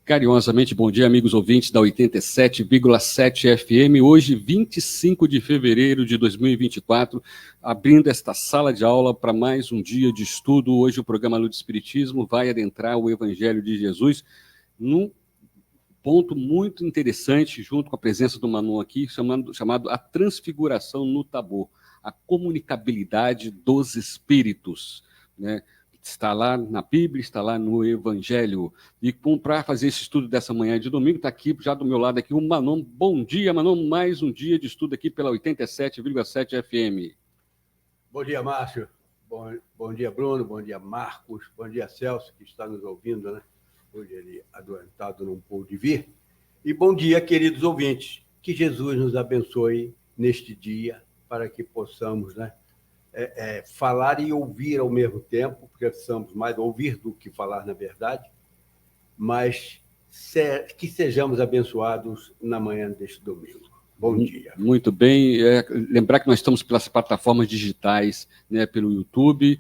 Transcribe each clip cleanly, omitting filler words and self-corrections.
Carinhosamente, bom dia, amigos ouvintes da 87,7 FM. Hoje, 25 de fevereiro de 2024, abrindo esta sala de aula para mais um dia de estudo. Hoje, o programa Luz do Espiritismo vai adentrar o Evangelho de Jesus num ponto muito interessante, junto com a presença do Manon aqui, chamado A Transfiguração no Tabor, a comunicabilidade dos espíritos, né? Está lá na Bíblia, está lá no Evangelho. E para fazer esse estudo dessa manhã de domingo, está aqui, já do meu lado aqui, o Manon. Bom dia, Manon. Mais um dia de estudo aqui pela 87,7 FM. Bom dia, Márcio. Bom dia, Bruno. Bom dia, Marcos. Bom dia, Celso, que está nos ouvindo, né? Hoje ele adoentado não pôde vir. E bom dia, queridos ouvintes. Que Jesus nos abençoe neste dia para que possamos, né? Falar e ouvir ao mesmo tempo, porque precisamos mais ouvir do que falar, na verdade, mas que sejamos abençoados na manhã deste domingo. Bom dia. Muito bem. Lembrar que nós estamos pelas plataformas digitais, né, pelo YouTube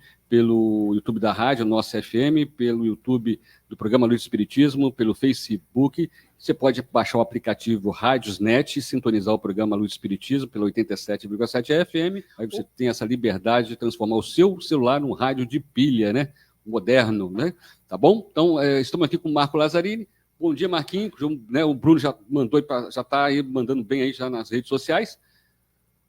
da rádio, nossa FM, pelo YouTube do programa Luz do Espiritismo, pelo Facebook. Você pode baixar o aplicativo Rádiosnet e sintonizar o programa Luz do Espiritismo pelo 87,7 FM. Aí você tem essa liberdade de transformar o seu celular num rádio de pilha, né? Moderno, né? Tá bom? Então, estamos aqui com o Marco Lazzarini. Bom dia, Marquinhos. Né, o Bruno já mandou, já está aí mandando bem aí já nas redes sociais.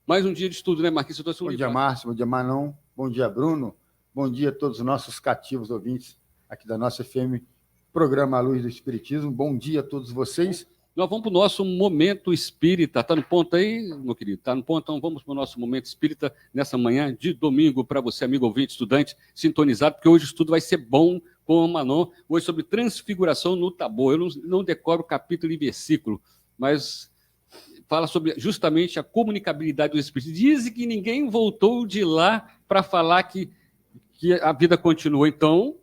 Mais um dia de estudo, né, Marquinhos? Bom dia, Márcio. Bom dia, Manon. Bom dia, Bruno. Bom dia a todos os nossos cativos ouvintes aqui da nossa FM, programa Luz do Espiritismo. Bom dia a todos vocês. Nós vamos para o nosso Momento Espírita. Está no ponto aí, meu querido? Está no ponto? Então vamos para o nosso Momento Espírita nessa manhã de domingo para você, amigo ouvinte, estudante, sintonizado, porque hoje o estudo vai ser bom com o Manon. Hoje sobre transfiguração no Tabor. Eu não decoro capítulo e versículo, mas fala sobre justamente a comunicabilidade do Espírito. Dizem que ninguém voltou de lá para falar que a vida continua. Então,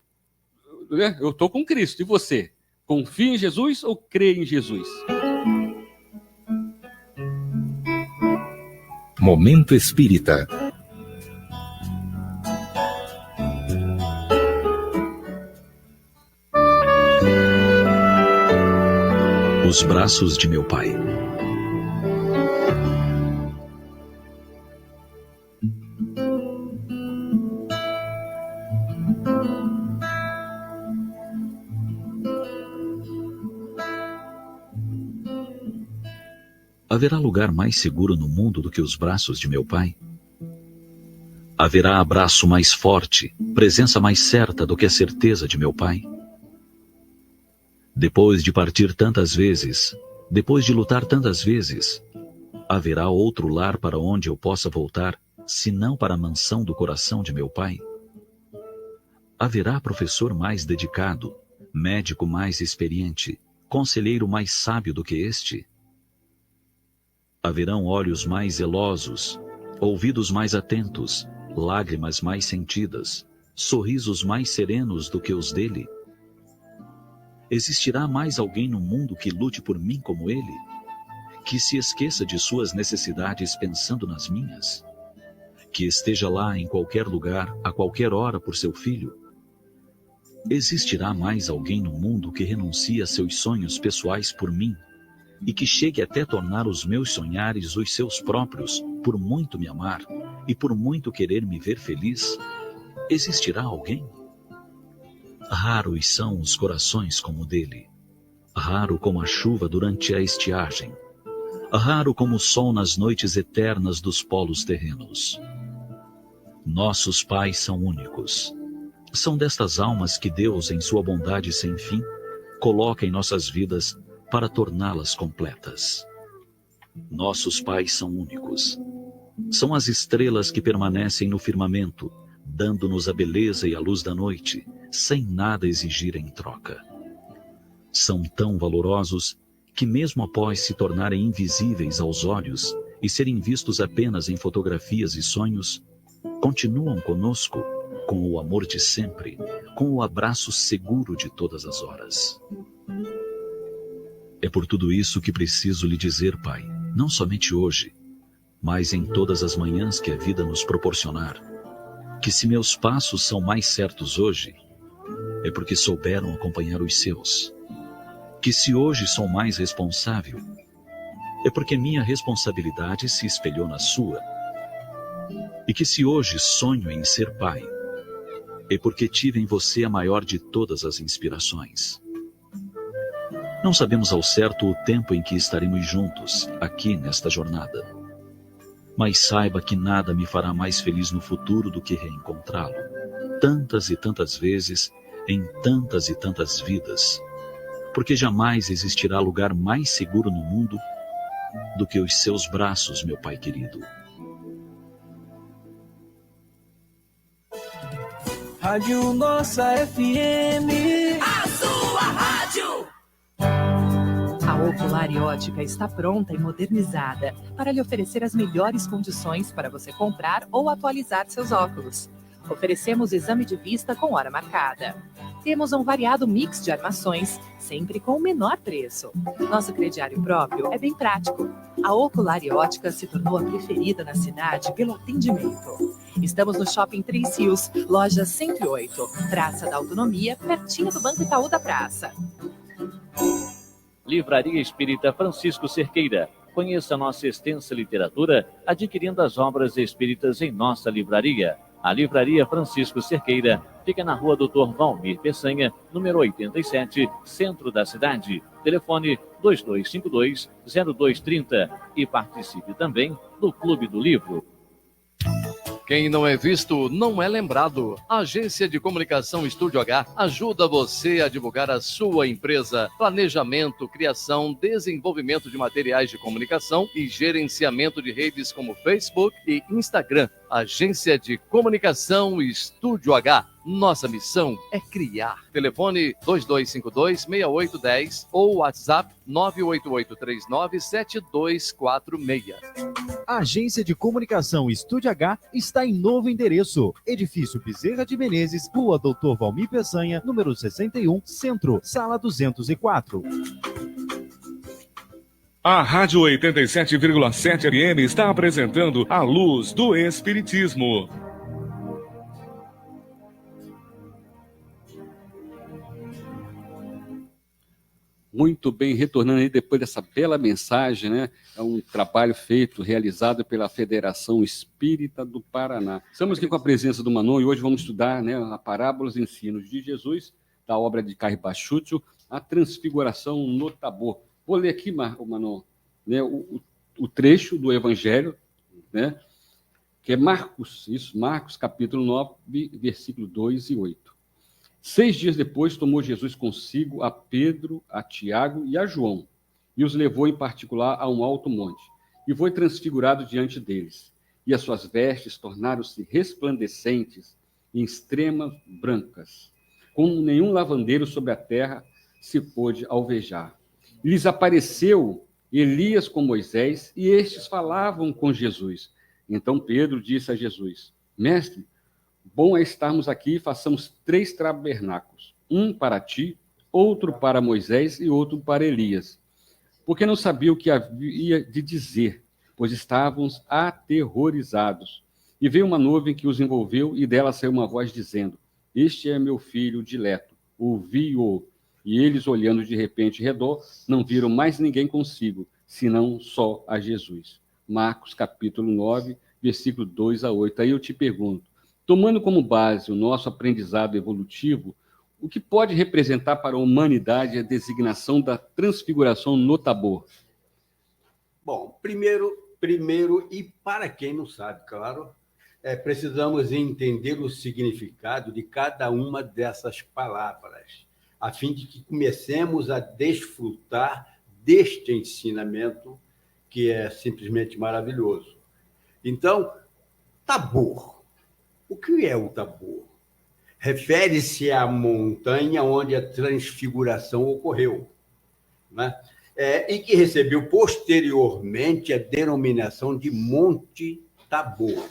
né, eu estou com Cristo. E você? Confia em Jesus ou crê em Jesus? Momento Espírita. Os braços de meu pai. Haverá lugar mais seguro no mundo do que os braços de meu pai? Haverá abraço mais forte, presença mais certa do que a certeza de meu pai? Depois de partir tantas vezes, depois de lutar tantas vezes, haverá outro lar para onde eu possa voltar, senão para a mansão do coração de meu pai? Haverá professor mais dedicado, médico mais experiente, conselheiro mais sábio do que este? Haverão olhos mais zelosos, ouvidos mais atentos, lágrimas mais sentidas, sorrisos mais serenos do que os dele? Existirá mais alguém no mundo que lute por mim como ele? Que se esqueça de suas necessidades pensando nas minhas? Que esteja lá em qualquer lugar, a qualquer hora por seu filho? Existirá mais alguém no mundo que renuncie a seus sonhos pessoais por mim? E que chegue até tornar os meus sonhares os seus próprios, por muito me amar e por muito querer me ver feliz? Existirá alguém? Raros são os corações como o dele, raro como a chuva durante a estiagem, raro como o sol nas noites eternas dos polos terrenos. Nossos pais são únicos. São destas almas que Deus, em sua bondade sem fim, coloca em nossas vidas para torná-las completas. Nossos pais são únicos. São as estrelas que permanecem no firmamento, dando-nos a beleza e a luz da noite, sem nada exigir em troca. São tão valorosos que, mesmo após se tornarem invisíveis aos olhos e serem vistos apenas em fotografias e sonhos, continuam conosco com o amor de sempre, com o abraço seguro de todas as horas. É por tudo isso que preciso lhe dizer, Pai, não somente hoje, mas em todas as manhãs que a vida nos proporcionar, que se meus passos são mais certos hoje, é porque souberam acompanhar os seus. Que se hoje sou mais responsável, é porque minha responsabilidade se espelhou na sua. E que se hoje sonho em ser pai, é porque tive em você a maior de todas as inspirações. Não sabemos ao certo o tempo em que estaremos juntos, aqui nesta jornada. Mas saiba que nada me fará mais feliz no futuro do que reencontrá-lo. Tantas e tantas vezes, em tantas e tantas vidas. Porque jamais existirá lugar mais seguro no mundo do que os seus braços, meu pai querido. Rádio Nossa FM, a sua rádio. A Ocular Ótica está pronta e modernizada para lhe oferecer as melhores condições para você comprar ou atualizar seus óculos. Oferecemos exame de vista com hora marcada. Temos um variado mix de armações, sempre com o menor preço. Nosso crediário próprio é bem prático. A Ocular Ótica se tornou a preferida na cidade pelo atendimento. Estamos no Shopping Três Rios, loja 108, Praça da Autonomia, pertinho do Banco Itaú da Praça. Livraria Espírita Francisco Cerqueira. Conheça nossa extensa literatura adquirindo as obras espíritas em nossa livraria. A Livraria Francisco Cerqueira fica na rua Dr. Valmir Peçanha, número 87, centro da cidade. Telefone 2252-0230 e participe também do Clube do Livro. Quem não é visto, não é lembrado. A Agência de Comunicação Estúdio H ajuda você a divulgar a sua empresa. Planejamento, criação, desenvolvimento de materiais de comunicação e gerenciamento de redes como Facebook e Instagram. Agência de Comunicação Estúdio H. Nossa missão é criar. Telefone 2252-6810 ou WhatsApp 988397246. A Agência de Comunicação Estúdio H está em novo endereço. Edifício Bezerra de Menezes, Rua Dr. Valmir Peçanha, número 61, Centro, Sala 204. A Rádio 87,7 FM está apresentando A Luz do Espiritismo. Muito bem, retornando aí depois dessa bela mensagem, né? É um trabalho feito, realizado pela Federação Espírita do Paraná. Estamos aqui com a presença do Manon e hoje vamos estudar, né, a Parábolas e Ensinos de Jesus, da obra de Caribachútil, a Transfiguração no Tabor. Vou ler aqui, Manon, né, o trecho do Evangelho, né, que é Marcos, capítulo 9, versículo 2 e 8. 6 dias depois, tomou Jesus consigo a Pedro, a Tiago e a João, e os levou em particular a um alto monte, e foi transfigurado diante deles. E as suas vestes tornaram-se resplandecentes e extremas brancas, como nenhum lavandeiro sobre a terra se pôde alvejar. E lhes apareceu Elias com Moisés, e estes falavam com Jesus. Então Pedro disse a Jesus: Mestre, bom é estarmos aqui e façamos 3 tabernáculos, um para ti, outro para Moisés e outro para Elias. Porque não sabia o que havia de dizer, pois estávamos aterrorizados. E veio uma nuvem que os envolveu, e dela saiu uma voz dizendo: Este é meu filho dileto, ouvi-o. E eles, olhando de repente ao redor, não viram mais ninguém consigo, senão só a Jesus. Marcos capítulo 9, versículo 2 a 8. Aí eu te pergunto, tomando como base o nosso aprendizado evolutivo, o que pode representar para a humanidade a designação da transfiguração no Tabor? Bom, primeiro, e para quem não sabe, claro, precisamos entender o significado de cada uma dessas palavras, a fim de que comecemos a desfrutar deste ensinamento que é simplesmente maravilhoso. Então, Tabor. O que é o Tabor? Refere-se à montanha onde a transfiguração ocorreu, né? E que recebeu posteriormente a denominação de Monte Tabor.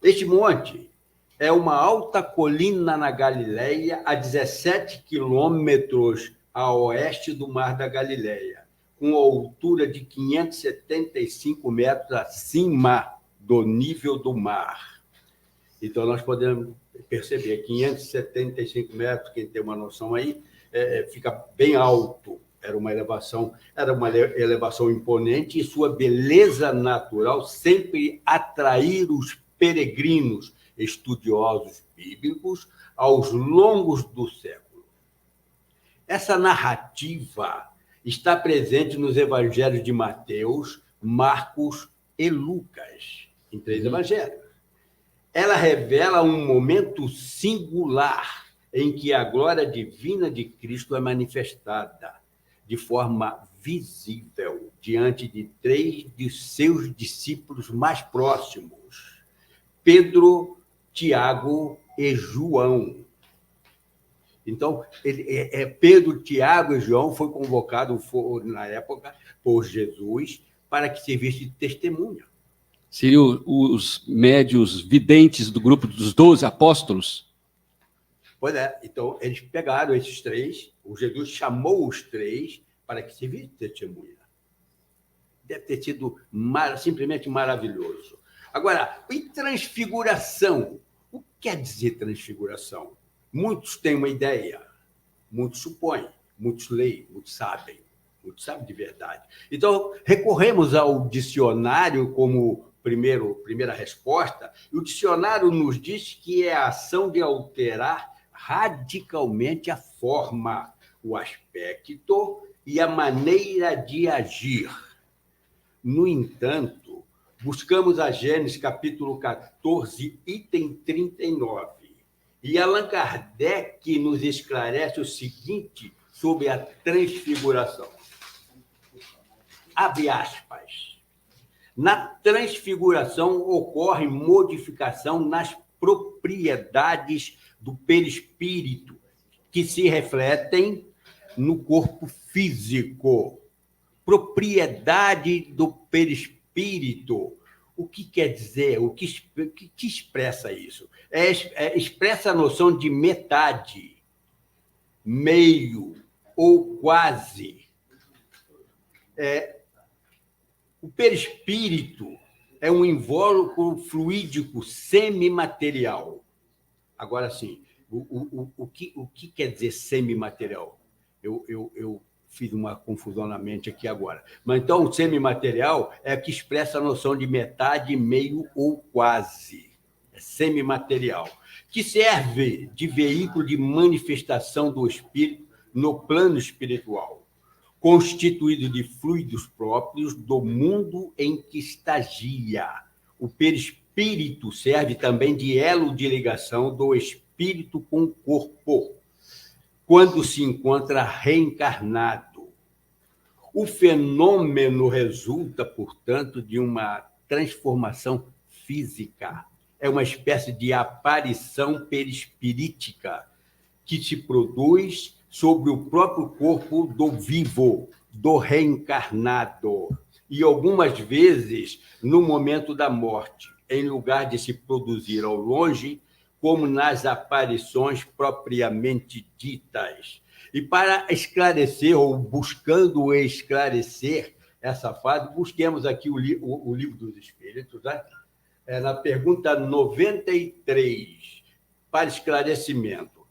Este monte é uma alta colina na Galileia, a 17 quilômetros a oeste do Mar da Galileia, com altura de 575 metros acima do nível do mar. Então, nós podemos perceber, 575 metros, quem tem uma noção aí, fica bem alto. Era uma elevação imponente e sua beleza natural sempre atrair os peregrinos estudiosos bíblicos aos longos do século. Essa narrativa está presente nos evangelhos de Mateus, Marcos e Lucas, em 3 evangelhos. Ela revela um momento singular em que a glória divina de Cristo é manifestada de forma visível diante de 3 de seus discípulos mais próximos, Pedro, Tiago e João. Então, Pedro, Tiago e João foi convocado na época por Jesus para que servisse de testemunha. Seriam os médios videntes do grupo dos 12 apóstolos? Pois é. Então, eles pegaram esses 3, o Jesus chamou os 3 para que servissem de testemunha. Deve ter sido simplesmente maravilhoso. Agora, e transfiguração? O que quer dizer transfiguração? Muitos têm uma ideia, muitos supõem, muitos leem, muitos sabem de verdade. Então, recorremos ao dicionário como primeira resposta, e o dicionário nos diz que é a ação de alterar radicalmente a forma, o aspecto e a maneira de agir. No entanto, buscamos a Gênesis capítulo 14, item 39, e Allan Kardec nos esclarece o seguinte sobre a transfiguração. Abre aspas. Na transfiguração ocorre modificação nas propriedades do perispírito, que se refletem no corpo físico. Propriedade do perispírito. O que quer dizer? O que expressa isso? Expressa a noção de metade, meio ou quase. O perispírito é um invólucro fluídico semimaterial. Agora, sim, o que quer dizer semimaterial? Eu fiz uma confusão na mente aqui agora. Mas, então, o semimaterial é que expressa a noção de metade, meio ou quase. É semimaterial. Que serve de veículo de manifestação do espírito no plano espiritual, constituído de fluidos próprios do mundo em que estagia. O perispírito serve também de elo de ligação do espírito com o corpo, quando se encontra reencarnado. O fenômeno resulta, portanto, de uma transformação física. É uma espécie de aparição perispirítica que se produz sobre o próprio corpo do vivo, do reencarnado, e algumas vezes no momento da morte, em lugar de se produzir ao longe, como nas aparições propriamente ditas. E para esclarecer, ou buscando esclarecer essa fase, busquemos aqui o Livro dos Espíritos, né? Na pergunta 93, para esclarecimento.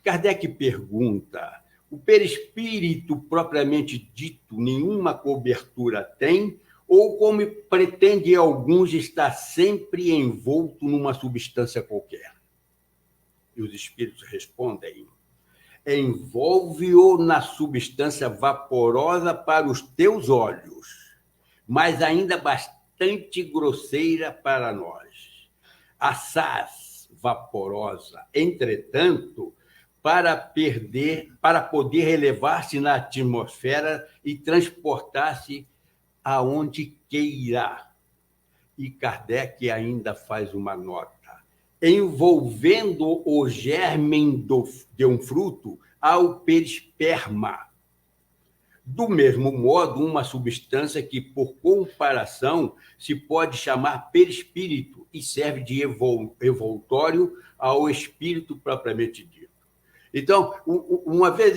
Kardec pergunta: o perispírito propriamente dito nenhuma cobertura tem, ou, como pretende alguns, está sempre envolto numa substância qualquer? E os espíritos respondem: envolve-o na substância vaporosa para os teus olhos, mas ainda bastante grosseira para nós. Assaz vaporosa, entretanto, para poder elevar-se na atmosfera e transportar-se aonde queira. E Kardec ainda faz uma nota: envolvendo o germen de um fruto ao perisperma. Do mesmo modo, uma substância que, por comparação, se pode chamar perispírito e serve de envoltório ao espírito propriamente dito. Então, uma vez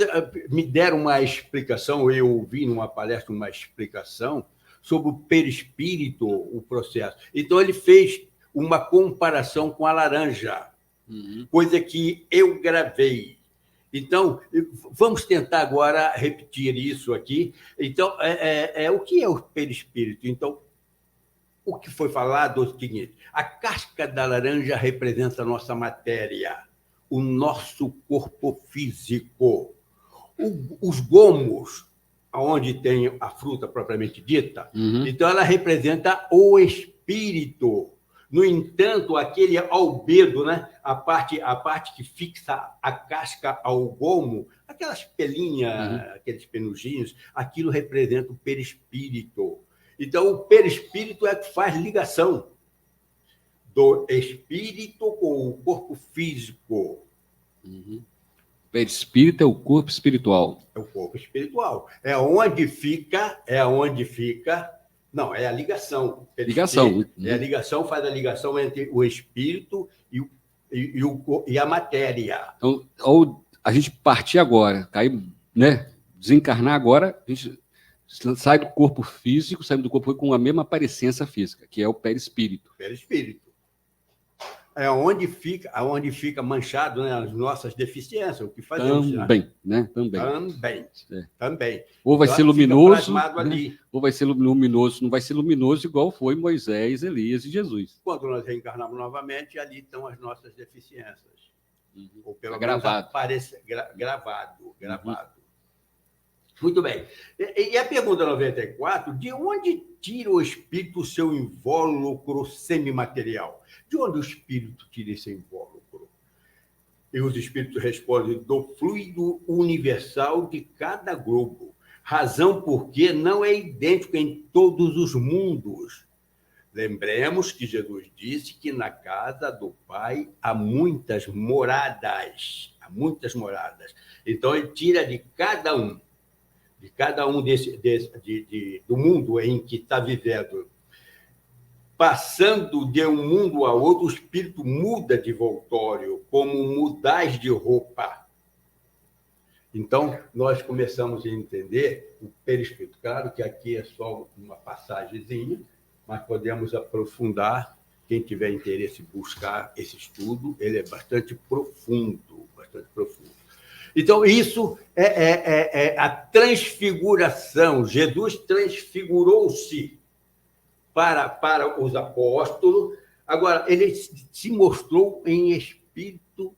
me deram uma explicação, eu ouvi numa palestra uma explicação sobre o perispírito, o processo. Então, ele fez uma comparação com a laranja, coisa que eu gravei. Então, vamos tentar agora repetir isso aqui. Então, o que é o perispírito? Então, o que foi falado é o seguinte: a casca da laranja representa a nossa matéria, o nosso corpo físico. Os gomos, onde tem a fruta propriamente dita, então ela representa o espírito. No entanto, aquele albedo, né? a parte que fixa a casca ao gomo, aquelas pelinhas, aqueles penugins, aquilo representa o perispírito. Então, o perispírito é que faz ligação do espírito com o corpo físico. Perispírito é o corpo espiritual. É o corpo espiritual. É onde fica. Não, é a ligação. Ligação. É a ligação, faz a ligação entre o espírito e a matéria. Então, ao a gente partir agora, cair, né? Desencarnar agora, a gente sai do corpo físico, sai do corpo com a mesma aparência física, que é o perispírito. Perispírito. É onde fica manchado, né, as nossas deficiências, o que fazemos. Também, né? Também. Ou vai ser luminoso, né? Ali. Ou vai ser luminoso, não vai ser luminoso igual foi Moisés, Elias e Jesus. Quando nós reencarnamos novamente, ali estão as nossas deficiências. Ou pelo menos gravado. Aparece gravado. Muito bem. E a pergunta 94, de onde tira o espírito o seu invólucro semimaterial? De onde o espírito tira esse invólucro? E os espíritos respondem: do fluido universal de cada globo, razão porque não é idêntico em todos os mundos. Lembremos que Jesus disse que na casa do Pai há muitas moradas. Então, ele tira de cada um do mundo em que está vivendo. Passando de um mundo a outro, o espírito muda de voltório, como mudais de roupa. Então, nós começamos a entender o perispírito. Claro que aqui é só uma passagenzinha, mas podemos aprofundar. Quem tiver interesse em buscar esse estudo, ele é bastante profundo. Então, isso é a transfiguração. Jesus transfigurou-se para os apóstolos. Agora, ele se mostrou em espírito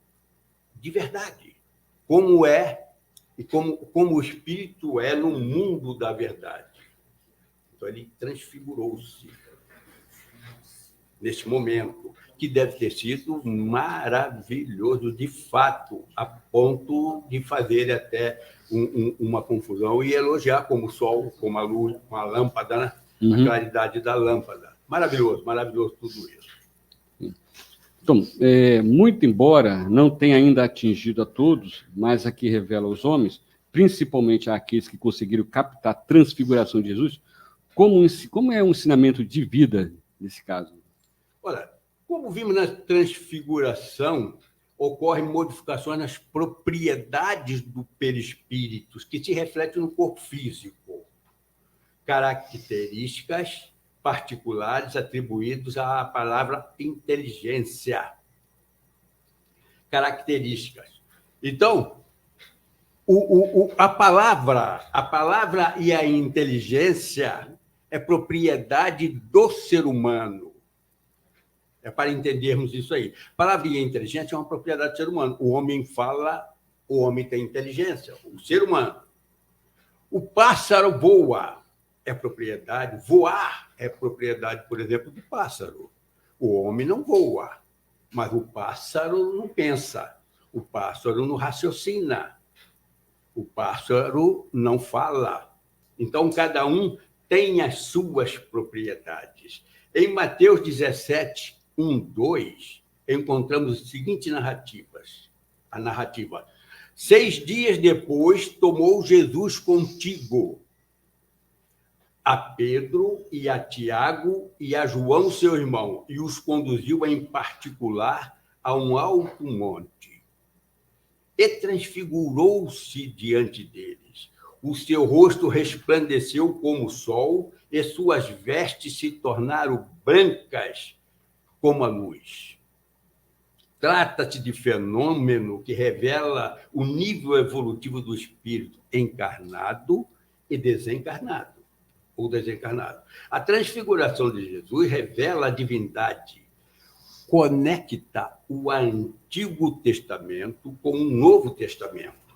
de verdade, como é e como o espírito é no mundo da verdade. Então, ele transfigurou-se nesse momento, que deve ter sido maravilhoso, de fato, a ponto de fazer até uma confusão e elogiar como o sol, como a luz, como a lâmpada, né? A claridade da lâmpada. Maravilhoso tudo isso. Então, muito embora não tenha ainda atingido a todos, mas aqui revela aos homens, principalmente àqueles que conseguiram captar a transfiguração de Jesus, como é um ensinamento de vida nesse caso? Olha, como vimos na transfiguração, ocorrem modificações nas propriedades do perispírito, que se refletem no corpo físico. Características particulares atribuídas à palavra inteligência. Características. Então, a palavra e a inteligência é propriedade do ser humano. É para entendermos isso aí. A palavra e a inteligência é uma propriedade do ser humano. O homem fala, o homem tem inteligência, o ser humano. O pássaro voa. É propriedade, voar é propriedade, por exemplo, do pássaro. O homem não voa, mas o pássaro não pensa, o pássaro não raciocina, o pássaro não fala. Então, cada um tem as suas propriedades. Em Mateus 17, 1, 2, encontramos as seguintes narrativas. A narrativa: 6 dias depois, tomou Jesus contigo a Pedro e a Tiago e a João, seu irmão, e os conduziu em particular a um alto monte. E transfigurou-se diante deles. O seu rosto resplandeceu como o sol, e suas vestes se tornaram brancas como a luz. Trata-se de fenômeno que revela o nível evolutivo do espírito encarnado e desencarnado, ou desencarnado. A transfiguração de Jesus revela a divindade, conecta o Antigo Testamento com o Novo Testamento,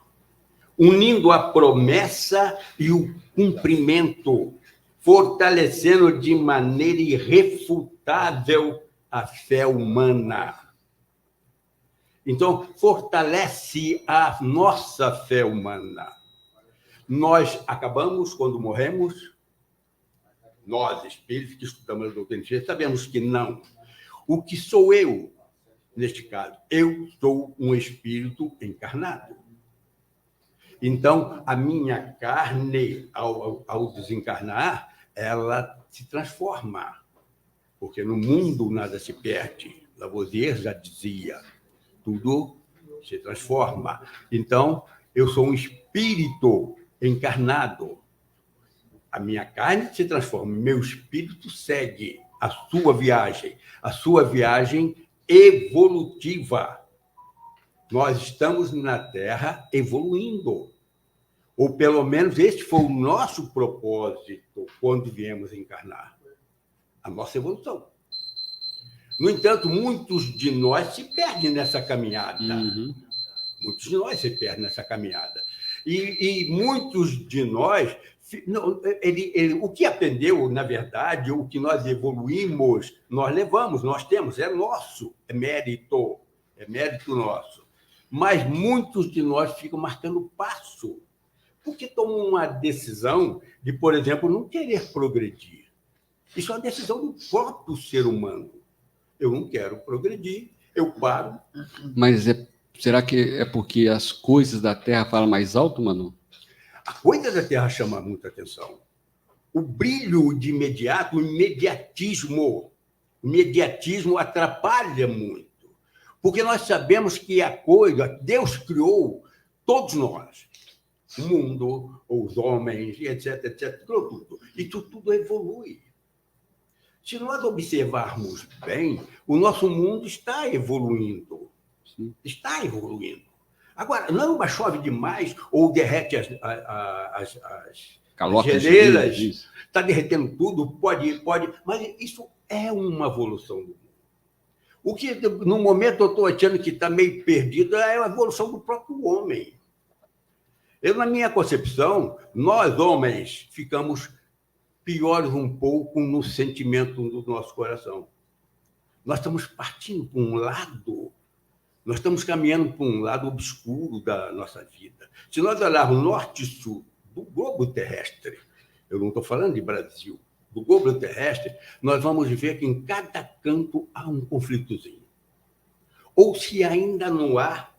unindo a promessa e o cumprimento, fortalecendo de maneira irrefutável a fé humana. Então, fortalece a nossa fé humana. Nós acabamos, quando morremos, nós, espíritos que estudamos a doutrina espírita, sabemos que não. O que sou eu, neste caso? Eu sou um espírito encarnado. Então, a minha carne, ao desencarnar, ela se transforma. Porque no mundo nada se perde. Lavoisier já dizia, tudo se transforma. Então, eu sou um espírito encarnado. A minha carne se transforma, meu espírito segue a sua viagem evolutiva. Nós estamos na Terra evoluindo. Ou, pelo menos, este foi o nosso propósito quando viemos encarnar. A nossa evolução. No entanto, muitos de nós se perdem nessa caminhada. Uhum. Muitos de nós se perdem nessa caminhada. E muitos de nós... o que aprendeu, na verdade, o que nós evoluímos, nós levamos, nós temos, é nosso, é mérito nosso. Mas muitos de nós ficam marcando passo, porque tomam uma decisão de, por exemplo, não querer progredir. Isso é uma decisão do próprio ser humano. Eu não quero progredir, eu paro. Mas será que é porque as coisas da Terra falam mais alto, Manu? A coisa da Terra chama muita atenção. O brilho de imediato, o imediatismo atrapalha muito. Porque nós sabemos que a coisa, Deus criou todos nós, o mundo, os homens, etc, etc, tudo. E tudo evolui. Se nós observarmos bem, o nosso mundo está evoluindo. Está evoluindo. Agora, não chove demais ou derrete as geleiras, está derretendo tudo, pode, mas isso é uma evolução do mundo. O que, no momento, eu estou achando que está meio perdido é a evolução do próprio homem. Na minha concepção, nós, homens, ficamos piores um pouco no sentimento do nosso coração. Nós estamos partindo para um lado, nós estamos caminhando para um lado obscuro da nossa vida. Se nós olharmos norte e sul do globo terrestre, eu não estou falando de Brasil, do globo terrestre, nós vamos ver que em cada canto há um conflitozinho. Ou se ainda não há,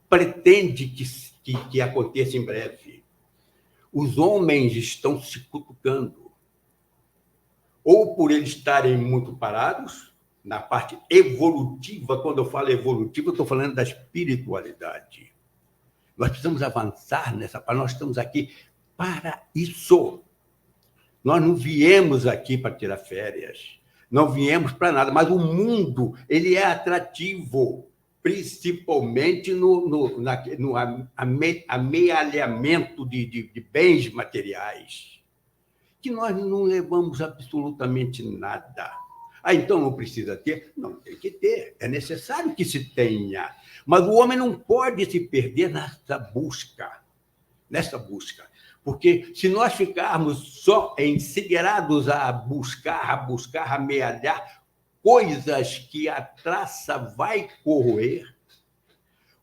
pretende que aconteça em breve. Os homens estão se cutucando. Ou por eles estarem muito parados, na parte evolutiva, quando eu falo evolutiva, eu estou falando da espiritualidade. Nós precisamos avançar nessa parte, nós estamos aqui para isso. Nós não viemos aqui para tirar férias, não viemos para nada, mas o mundo ele é atrativo, principalmente no amealhamento de bens materiais, que nós não levamos absolutamente nada. Então não precisa ter? Não, tem que ter. É necessário que se tenha. Mas o homem não pode se perder nessa busca. Porque se nós ficarmos só ensiderados a buscar, amealhar coisas que a traça vai corroer,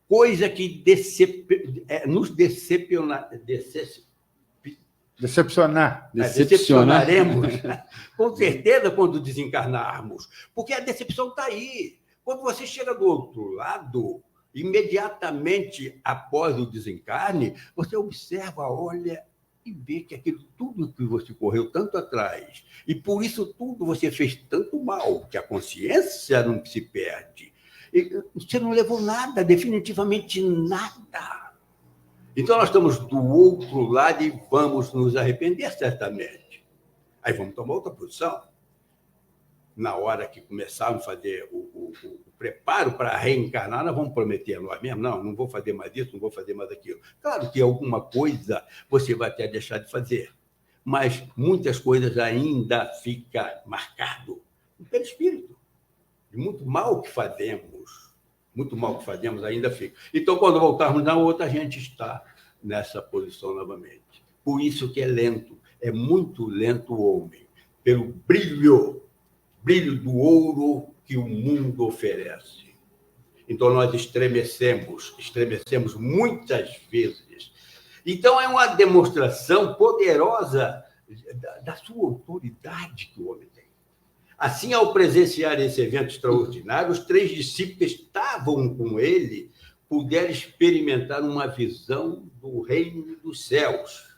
coisa que nos decepcionaremos, com certeza, quando desencarnarmos. Porque a decepção está aí. Quando você chega do outro lado, imediatamente após o desencarne, você observa, olha e vê que aquilo tudo que você correu tanto atrás, e por isso tudo você fez tanto mal, que a consciência não se perde. E você não levou nada, definitivamente nada. Então, nós estamos do outro lado e vamos nos arrepender, certamente. Aí vamos tomar outra posição. Na hora que começarmos a fazer o preparo para reencarnar, nós vamos prometer a nós mesmos, não vou fazer mais isso, não vou fazer mais aquilo. Claro que alguma coisa você vai até deixar de fazer, mas muitas coisas ainda ficam marcadas pelo espírito. E muito mal que fazemos ainda fica. Então, quando voltarmos na outra, a gente está nessa posição novamente. Por isso que é lento, é muito lento o homem, pelo brilho do ouro que o mundo oferece. Então, nós estremecemos muitas vezes. Então, é uma demonstração poderosa da sua autoridade que o homem tem. Assim, ao presenciar esse evento extraordinário, os 3 discípulos que estavam com ele puderam experimentar uma visão do reino dos céus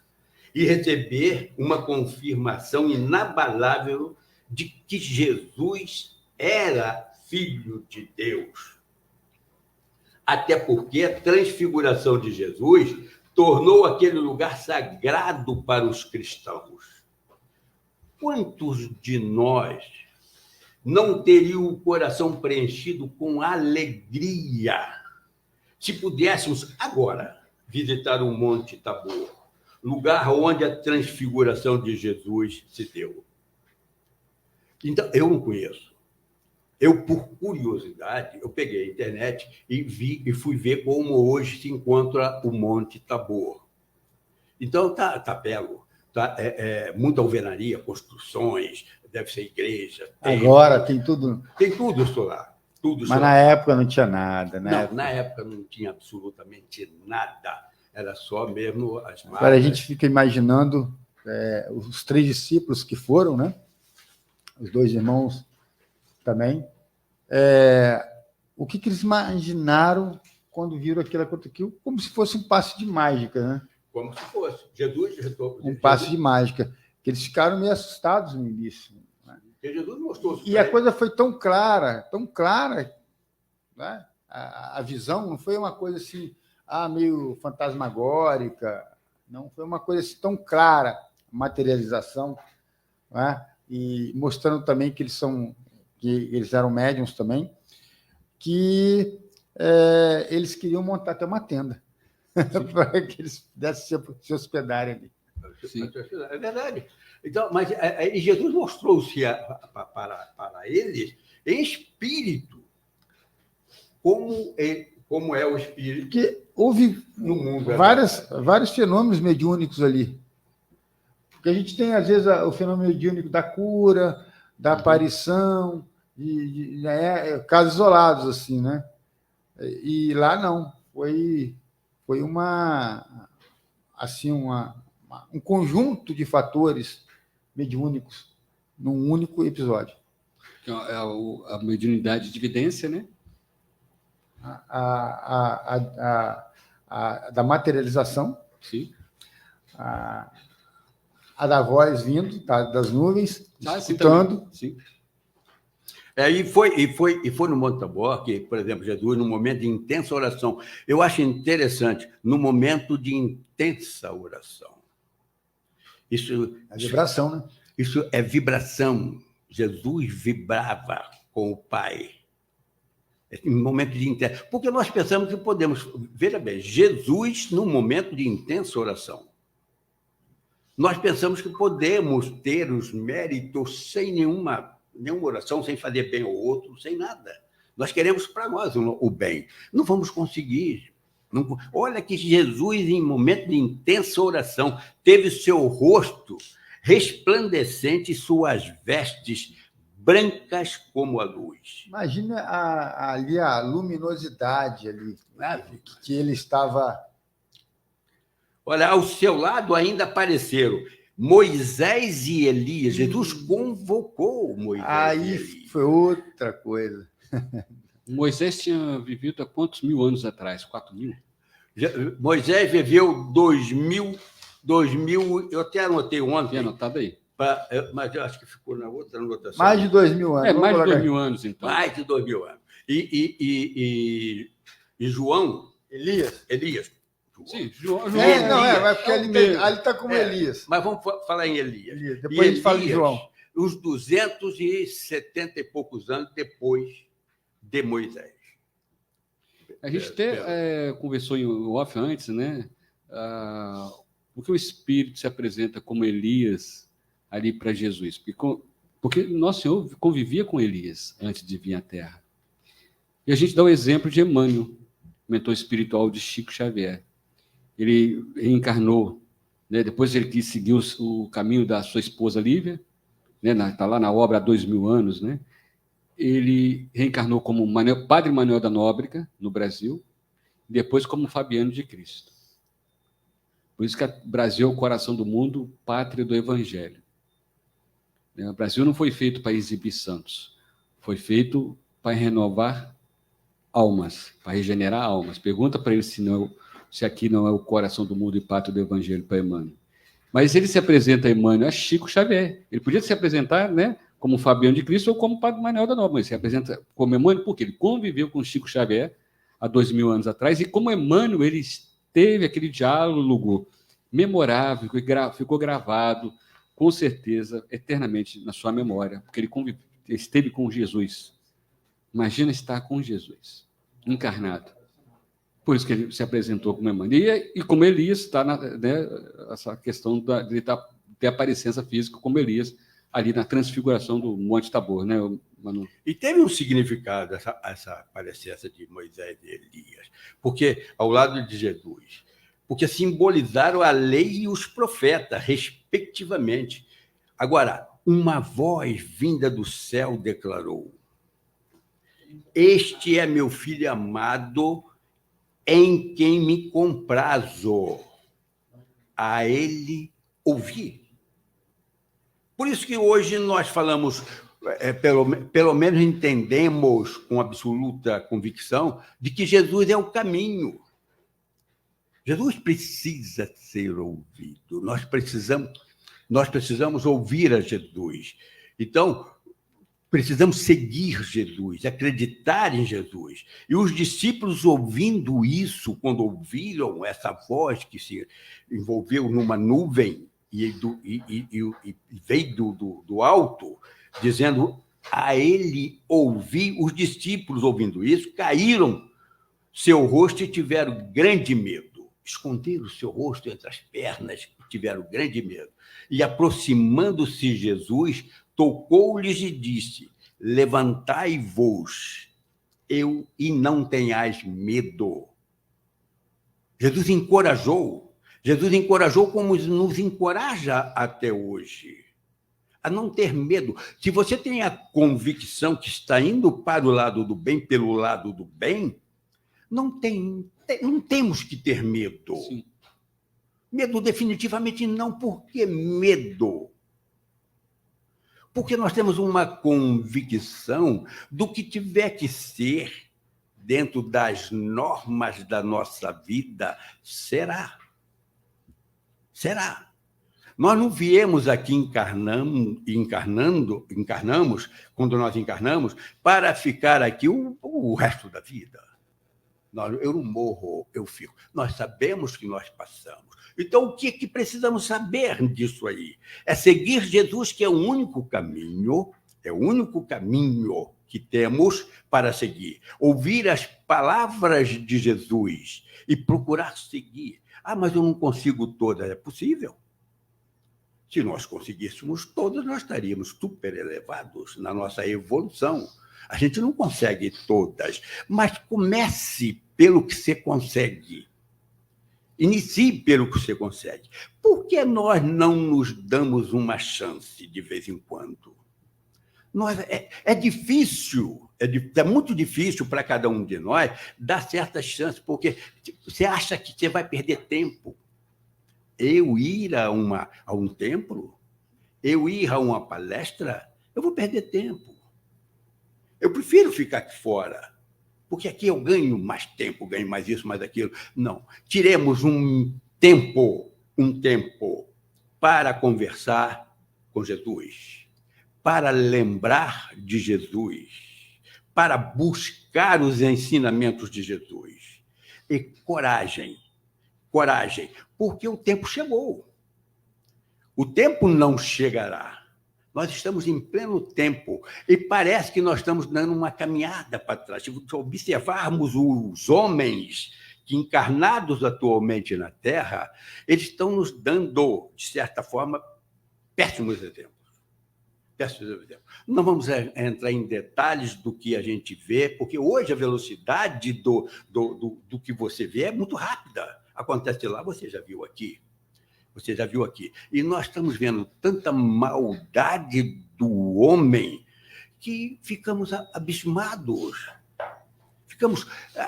e receber uma confirmação inabalável de que Jesus era Filho de Deus. Até porque a transfiguração de Jesus tornou aquele lugar sagrado para os cristãos. Quantos de nós não teriam o coração preenchido com alegria se pudéssemos agora visitar o Monte Tabor, lugar onde a transfiguração de Jesus se deu? Então, eu não conheço. Eu, por curiosidade, eu peguei a internet e fui ver como hoje se encontra o Monte Tabor. Então, tá belo. Muita alvenaria, construções, deve ser igreja. Agora tem tudo. Tem tudo isso lá. Mas na época não tinha nada, né? Na época não tinha absolutamente nada. Era só mesmo as marcas. Agora a gente fica imaginando os 3 discípulos que foram, né? Os 2 irmãos também. O que eles imaginaram quando viram aquilo, como se fosse um passe de mágica, né? Como se fosse. Jesus um passe de mágica. Que eles ficaram meio assustados no início. Né? Porque Jesus mostrou. E a coisa foi tão clara, né? A visão não foi uma coisa assim, meio fantasmagórica, não foi uma coisa assim tão clara, a materialização, né? E mostrando também que eles eram médiuns também, que eles queriam montar até uma tenda para que eles pudessem se hospedarem ali. Sim. É verdade. Então, mas Jesus mostrou-se para eles em espírito, como é o espírito. Que houve no mundo vários fenômenos mediúnicos ali. Porque a gente tem, às vezes, o fenômeno mediúnico da cura, da aparição, casos isolados, assim, né? E lá não. Foi um conjunto de fatores mediúnicos num único episódio. A mediunidade de evidência, né? Da materialização. Sim. A da voz vindo das nuvens, escutando. Sim. E foi no Monte Tabor que, por exemplo, Jesus, num momento de intensa oração, eu acho interessante, no momento de intensa oração. Isso é vibração, né? Isso é vibração. Jesus vibrava com o Pai. Em momento de intensa. Porque nós pensamos que podemos. Veja bem, Jesus, num momento de intensa oração. Nós pensamos que podemos ter os méritos sem nenhuma oração, sem fazer bem ao outro, sem nada. Nós queremos para nós o bem. Não vamos conseguir. Olha que Jesus, em momento de intensa oração, teve seu rosto resplandecente e suas vestes brancas como a luz. Imagina ali a luminosidade ali, né? Que ele estava... Olha, ao seu lado ainda apareceram Moisés e Elias. Jesus convocou Moisés. Aí foi outra coisa. Moisés tinha vivido há quantos mil anos atrás? 4.000? Moisés viveu 2.000, eu até anotei ontem. Tem anotado aí? Mas eu acho que ficou na outra anotação. Mais de 2.000 anos. Mais de 2.000 anos, então. Mais de 2.000 anos. E João... Elias. Sim, João. Mas porque ali está como Elias. Mas vamos falar em Elias. Depois a gente fala em João. Os 270 e poucos anos depois de Moisés. A gente até conversou em off antes, né? Porque o Espírito se apresenta como Elias ali para Jesus? Porque Nosso Senhor convivia com Elias antes de vir à Terra. E a gente dá o exemplo de Emmanuel, mentor espiritual de Chico Xavier. Ele reencarnou, né? Depois ele quis seguir o caminho da sua esposa Lívia, né? Está lá na obra há 2000 anos, né? Ele reencarnou como Padre Manuel da Nóbrega, no Brasil, e depois como Fabiano de Cristo. Por isso que o Brasil é o coração do mundo, pátria do Evangelho. O Brasil não foi feito para exibir santos, foi feito para renovar almas, para regenerar almas. Pergunta para ele se aqui não é o coração do mundo e pátria do Evangelho para Emmanuel. Mas ele se apresenta a Emmanuel a Chico Xavier. Ele podia se apresentar, né, como Fabiano de Cristo ou como Padre Manuel da Nóbrega. Ele se apresenta como Emmanuel porque ele conviveu com Chico Xavier há 2000 anos atrás, e como Emmanuel ele teve aquele diálogo memorável, que ficou gravado, com certeza, eternamente na sua memória, porque ele esteve com Jesus. Imagina estar com Jesus, encarnado. Por isso que ele se apresentou como Emmanuel. E como Elias, está essa questão de ter a parecença física como Elias, ali na transfiguração do Monte Tabor, né, Manu? E teve um significado essa parecença de Moisés e Elias, porque ao lado de Jesus, porque simbolizaram a lei e os profetas, respectivamente. Agora, uma voz vinda do céu declarou: este é meu filho amado, em quem me comprazo. A ele ouvi. Por isso que hoje nós falamos, pelo menos entendemos com absoluta convicção, de que Jesus é o caminho. Jesus precisa ser ouvido. Nós precisamos ouvir a Jesus. Então, precisamos seguir Jesus, acreditar em Jesus. E os discípulos, ouvindo isso, quando ouviram essa voz que se envolveu numa nuvem e veio do alto, dizendo: a ele ouvi, os discípulos, ouvindo isso, caíram seu rosto e tiveram grande medo. Esconderam o seu rosto entre as pernas e tiveram grande medo. E, aproximando-se Jesus, tocou-lhes e disse: levantai-vos, e não tenhais medo. Jesus encorajou como nos encoraja até hoje, a não ter medo. Se você tem a convicção que está indo para o lado do bem, pelo lado do bem, não temos que ter medo. Sim. Medo definitivamente não. Por que medo? Porque nós temos uma convicção do que tiver que ser dentro das normas da nossa vida, será. Será. Nós não viemos aqui encarnamos, quando nós encarnamos, para ficar aqui o resto da vida. Eu não morro, eu fico. Nós sabemos que nós passamos. Então, o que precisamos saber disso aí? É seguir Jesus, que é o único caminho que temos para seguir. Ouvir as palavras de Jesus e procurar seguir. Ah, mas eu não consigo todas. É possível. Se nós conseguíssemos todas, nós estaríamos super elevados na nossa evolução. A gente não consegue todas, mas comece pelo que você consegue. Inicie pelo que você consegue. Por que nós não nos damos uma chance de vez em quando? É difícil, é muito difícil para cada um de nós dar certas chances, porque você acha que você vai perder tempo. Eu ir a um templo, eu ir a uma palestra, eu vou perder tempo. Eu prefiro ficar aqui fora, porque aqui eu ganho mais tempo, ganho mais isso, mais aquilo. Não, tiremos um tempo para conversar com Jesus, para lembrar de Jesus, para buscar os ensinamentos de Jesus. E coragem, porque o tempo chegou. O tempo não chegará. Nós estamos em pleno tempo e parece que nós estamos dando uma caminhada para trás. Se observarmos os homens que, encarnados atualmente na Terra, eles estão nos dando, de certa forma, péssimos exemplos. Não vamos entrar em detalhes do que a gente vê, porque hoje a velocidade do que você vê é muito rápida. Acontece lá, você já viu aqui. E nós estamos vendo tanta maldade do homem que ficamos abismados.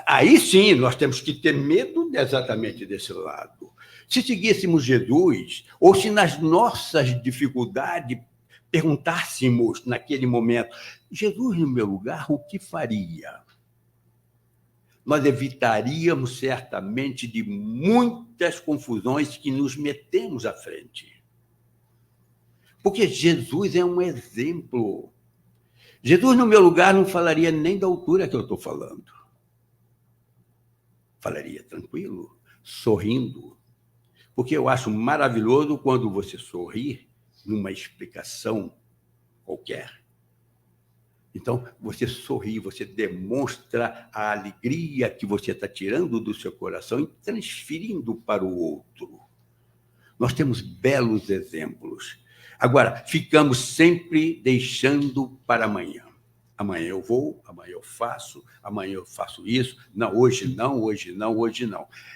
Aí sim, nós temos que ter medo exatamente desse lado. Se seguíssemos Jesus, ou se nas nossas dificuldades perguntássemos naquele momento, Jesus no meu lugar, o que faria? Nós evitaríamos certamente de muitas confusões que nos metemos à frente. Porque Jesus é um exemplo. Jesus no meu lugar não falaria nem da altura que eu estou falando. Falaria tranquilo, sorrindo. Porque eu acho maravilhoso quando você sorri numa explicação qualquer. Então, você sorri, você demonstra a alegria que você está tirando do seu coração e transferindo para o outro. Nós temos belos exemplos. Agora, ficamos sempre deixando para amanhã. Amanhã eu vou, amanhã eu faço isso. Não, hoje não.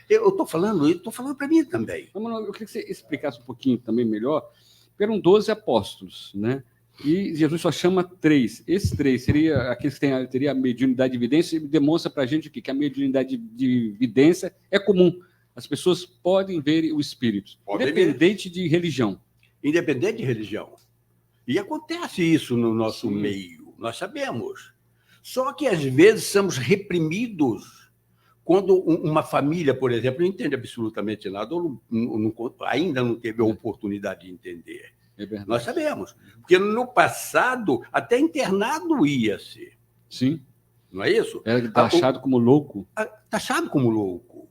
Eu estou falando para mim também. Eu queria que você explicasse um pouquinho também melhor. Eram 12 apóstolos, né? E Jesus só chama 3. Esses 3 seria aqueles que teria a mediunidade de vidência, e demonstra para a gente que a mediunidade de vidência é comum. As pessoas podem ver o espírito, independente de religião. Independente de religião. E acontece isso no nosso meio, nós sabemos. Só que, às vezes, somos reprimidos quando uma família, por exemplo, não entende absolutamente nada, ou ainda não teve a oportunidade de entender. É verdade. Nós sabemos. Porque no passado, até internado ia-se. Sim. Não é isso? Era taxado como louco. Taxado como louco.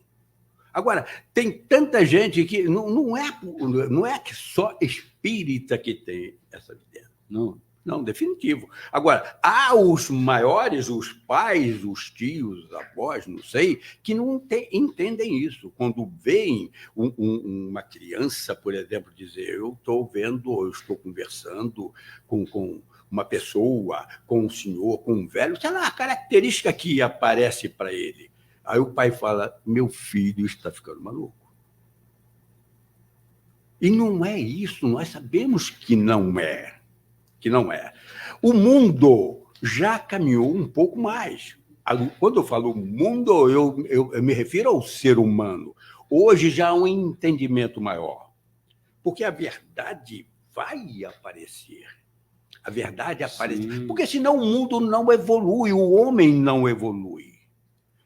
Agora, tem tanta gente que não é que só espírita que tem essa evidência. Não, definitivo. Agora, há os maiores, os pais, os tios, os avós, não sei, que não entendem isso. Quando veem uma criança, por exemplo, dizer, eu estou conversando com uma pessoa, com um senhor, com um velho, sei lá, a característica que aparece para ele. Aí o pai fala, meu filho está ficando maluco. E não é isso, nós sabemos que não é. O mundo já caminhou um pouco mais. Quando eu falo mundo, eu me refiro ao ser humano. Hoje já há um entendimento maior. Porque a verdade vai aparecer. A verdade aparece. Sim. Porque senão o mundo não evolui, o homem não evolui.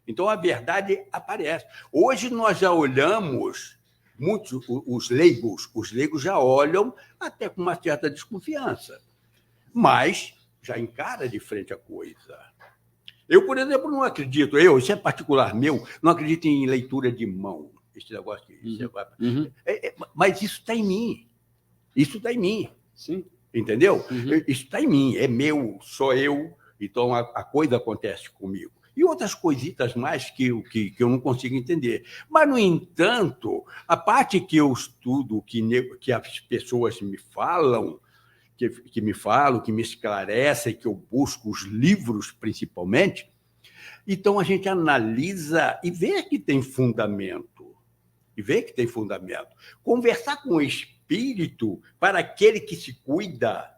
Então a verdade aparece. Hoje nós já olhamos, muitos, os leigos já olham até com uma certa desconfiança. Mas já encara de frente a coisa. Eu, por exemplo, não acredito, isso é particular meu, não acredito em leitura de mão. Esse negócio que mas isso está em mim. Isso está em mim. Sim. Entendeu? Isso está em mim, é meu, sou eu, então a coisa acontece comigo. E outras coisitas mais que eu não consigo entender. Mas, no entanto, a parte que eu estudo, que as pessoas me falam, que me esclarecem, que eu busco os livros, principalmente, então a gente analisa e vê que tem fundamento. Conversar com o espírito para aquele que se cuida,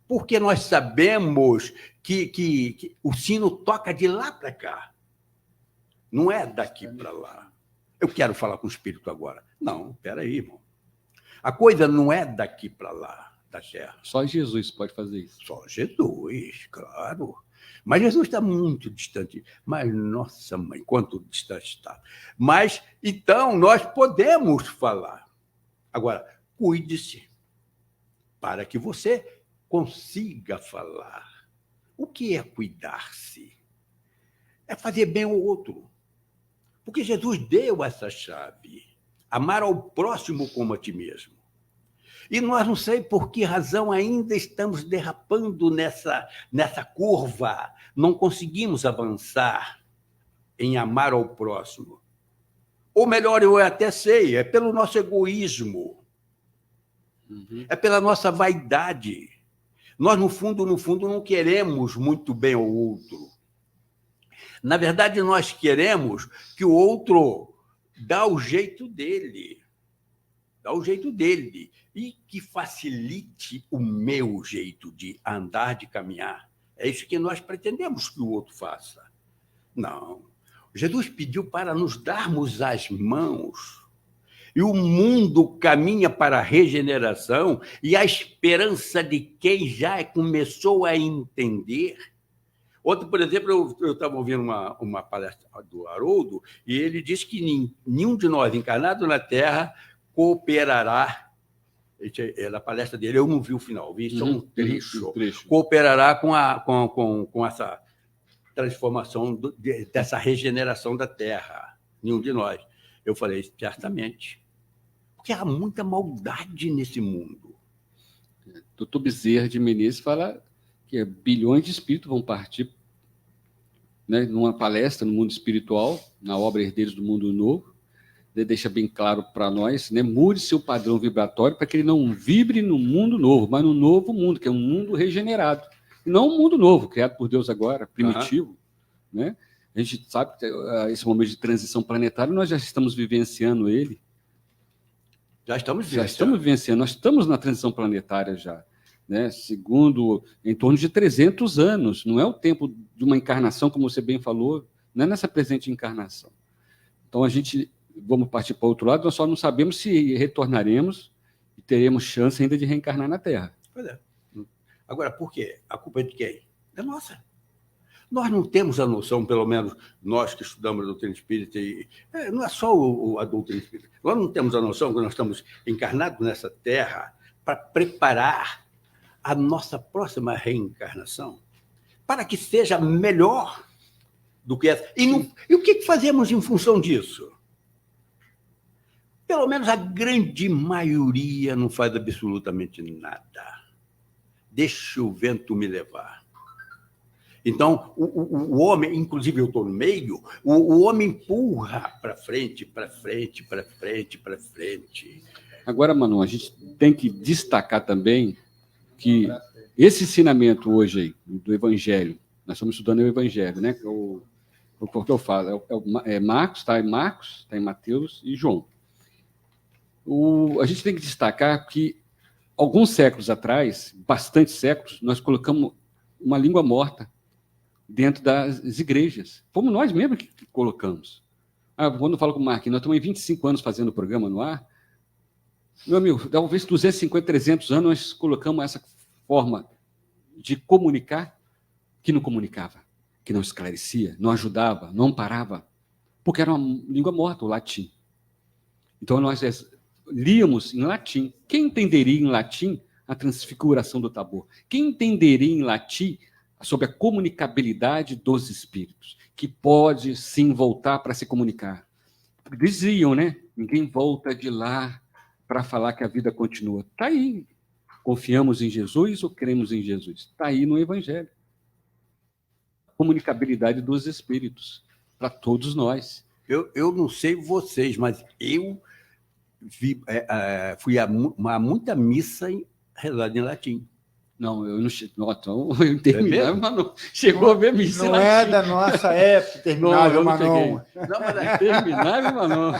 porque nós sabemos que o sino toca de lá para cá. Não é daqui para lá. Eu quero falar com o espírito agora. Não, espera aí, irmão. A coisa não é daqui para lá. Da terra. Só Jesus pode fazer isso. Só Jesus, claro. Mas Jesus está muito distante. Mas, nossa mãe, quanto distante está. Mas, então, nós podemos falar. Agora, cuide-se para que você consiga falar. O que é cuidar-se? É fazer bem ao outro. Porque Jesus deu essa chave. Amar ao próximo como a ti mesmo. E nós não sei por que razão ainda estamos derrapando nessa curva. Não conseguimos avançar em amar ao próximo. Ou melhor, eu até sei, é pelo nosso egoísmo. É pela nossa vaidade. Nós, no fundo, não queremos muito bem ao outro. Na verdade, nós queremos que o outro dá o jeito dele. Dá o jeito dele. E que facilite o meu jeito de andar, de caminhar. É isso que nós pretendemos que o outro faça. Não. Jesus pediu para nos darmos as mãos. E o mundo caminha para a regeneração e a esperança de quem já começou a entender. Outro, por exemplo, eu estava ouvindo uma palestra do Haroldo e ele disse que nenhum de nós encarnado na Terra cooperará. Na palestra dele, eu não vi o final, vi só um trecho. Cooperará com essa transformação dessa regeneração da Terra. Nenhum de nós. Eu falei, certamente. Porque há muita maldade nesse mundo. Doutor Bezerra de Menezes fala que bilhões de espíritos vão partir, né, numa palestra no mundo espiritual, na obra Herdeiros do Mundo Novo. Ele deixa bem claro para nós, né, mude seu padrão vibratório para que ele não vibre no mundo novo, mas no novo mundo, que é um mundo regenerado. E não um mundo novo, criado por Deus agora, primitivo. Né? A gente sabe que esse momento de transição planetária, nós já estamos vivenciando ele. Já estamos vivenciando. Nós estamos na transição planetária já. Né? Segundo, em torno de 300 anos. Não é o tempo de uma encarnação, como você bem falou, não é nessa presente encarnação. Então, vamos partir para o outro lado, nós só não sabemos se retornaremos e teremos chance ainda de reencarnar na Terra. Pois é. Agora, por quê? A culpa é de quem? É nossa. Nós não temos a noção, pelo menos nós que estudamos a doutrina espírita, não é só a doutrina espírita, nós não temos a noção que nós estamos encarnados nessa Terra para preparar a nossa próxima reencarnação, para que seja melhor do que essa. E o que fazemos em função disso? Pelo menos a grande maioria não faz absolutamente nada. Deixa o vento me levar. Então, o homem, inclusive eu estou no meio, o homem empurra para frente, para frente, para frente, para frente. Agora, Manu, a gente tem que destacar também que esse ensinamento hoje aí, do Evangelho, nós estamos estudando o Evangelho, né? O que eu falo, é Marcos, está em Mateus e João. A gente tem que destacar que alguns séculos atrás, bastantes séculos, nós colocamos uma língua morta dentro das igrejas. Fomos nós mesmos que colocamos. Quando eu falo com o Marquinhos, nós estamos em 25 anos fazendo o programa no ar. Meu amigo, talvez 250, 300 anos nós colocamos essa forma de comunicar que não comunicava, que não esclarecia, não ajudava, não amparava, porque era uma língua morta, o latim. Então nós líamos em latim. Quem entenderia em latim a transfiguração do Tabor? Quem entenderia em latim sobre a comunicabilidade dos espíritos, que pode sim voltar para se comunicar? Diziam, né? Ninguém volta de lá para falar que a vida continua. Está aí. Confiamos em Jesus ou cremos em Jesus? Está aí no Evangelho. Comunicabilidade dos espíritos, para todos nós. Eu não sei vocês, mas eu fui a muita missa rezada em latim. Não, eu não. Então, eu terminava, mas não chegou a ver missa. Não é da nossa época, terminava, Manon. Não, mas terminava, Manon.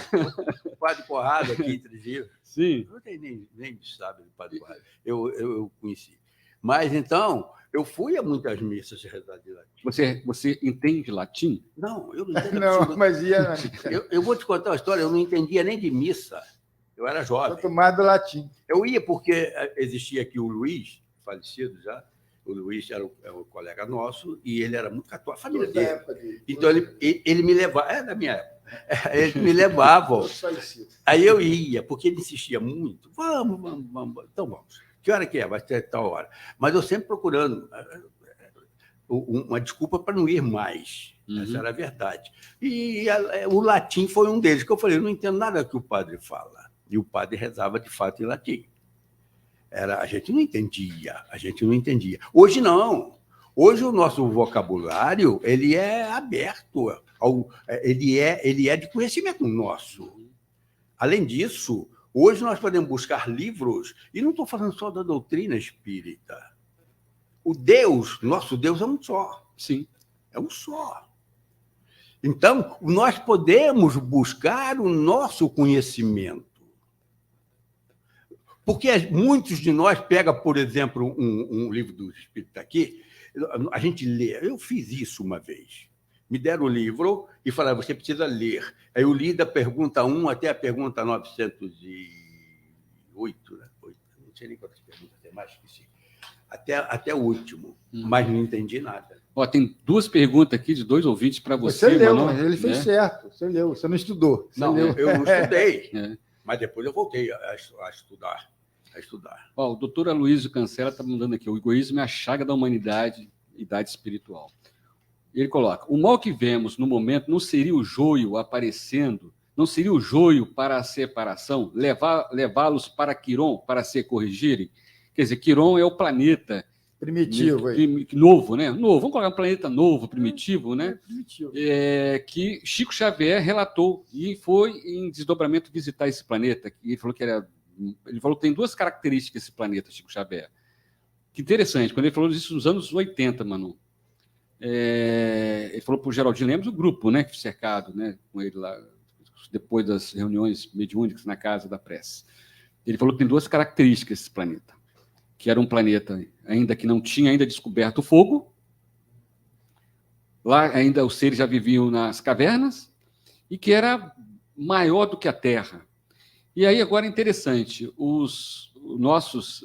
O Padre Corrado aqui em Trujillo. Sim. Não tem nem sabe do Padre Corrado. Eu conheci. Mas, então, eu fui a muitas missas rezadas em latim. Você entende latim? Não, eu não entendo. Não, mas ia... Eu vou te contar uma história, eu não entendia nem de missa. Eu era jovem. Quanto mais do latim. Eu ia porque existia aqui o Luiz, falecido já. O Luiz era um colega nosso e ele era muito católico, a família dele. Então, ele me levava... É da minha época. Ele me levava. Aí eu ia, porque ele insistia muito. Vamos. Então vamos. Que hora que é? Vai ter tal hora. Mas eu sempre procurando uma desculpa para não ir mais. Essa era a verdade. E o latim foi um deles, que eu falei, eu não entendo nada que o padre fala. E o padre rezava, de fato, em latim. a gente não entendia. Hoje não. Hoje o nosso vocabulário ele é aberto, ele é de conhecimento nosso. Além disso, hoje nós podemos buscar livros, e não estou falando só da doutrina espírita. Nosso Deus é um só. Sim. É um só. Então, nós podemos buscar o nosso conhecimento. Porque muitos de nós pegam, por exemplo, um livro do Espírito aqui, a gente lê. Eu fiz isso uma vez. Me deram o livro e falaram, você precisa ler. Aí eu li da pergunta 1 até a pergunta 908, né? Não sei nem quantas perguntas tem mais, esqueci. Até o último, mas não entendi nada. Ó, tem 2 perguntas aqui de 2 ouvintes para você. Você leu, Manon, mas ele fez certo. Você leu, você não estudou. Você não, leu. Eu não estudei, mas depois eu voltei a estudar. Ó, o doutor Aloysio Cancela está mandando aqui, o egoísmo é a chaga da humanidade, idade espiritual. Ele coloca, o mal que vemos no momento não seria o joio aparecendo, não seria o joio para a separação, levá-los para Quiron para se corrigirem? Quer dizer, Quiron é o planeta primitivo, novo, né? Novo, vamos colocar um planeta novo, primitivo, né? Primitivo. Que Chico Xavier relatou e foi em desdobramento visitar esse planeta. Ele falou que tem 2 características esse planeta, Chico Xavier. Que interessante, quando ele falou disso nos anos 80, Manu. Ele falou para o Geraldinho Lemos, o grupo, né, cercado, né, com ele lá, depois das reuniões mediúnicas na Casa da Prece. Ele falou que tem 2 características esse planeta, que era um planeta ainda que não tinha ainda descoberto o fogo, lá ainda os seres já viviam nas cavernas, e que era maior do que a Terra. E aí agora é interessante, os nossos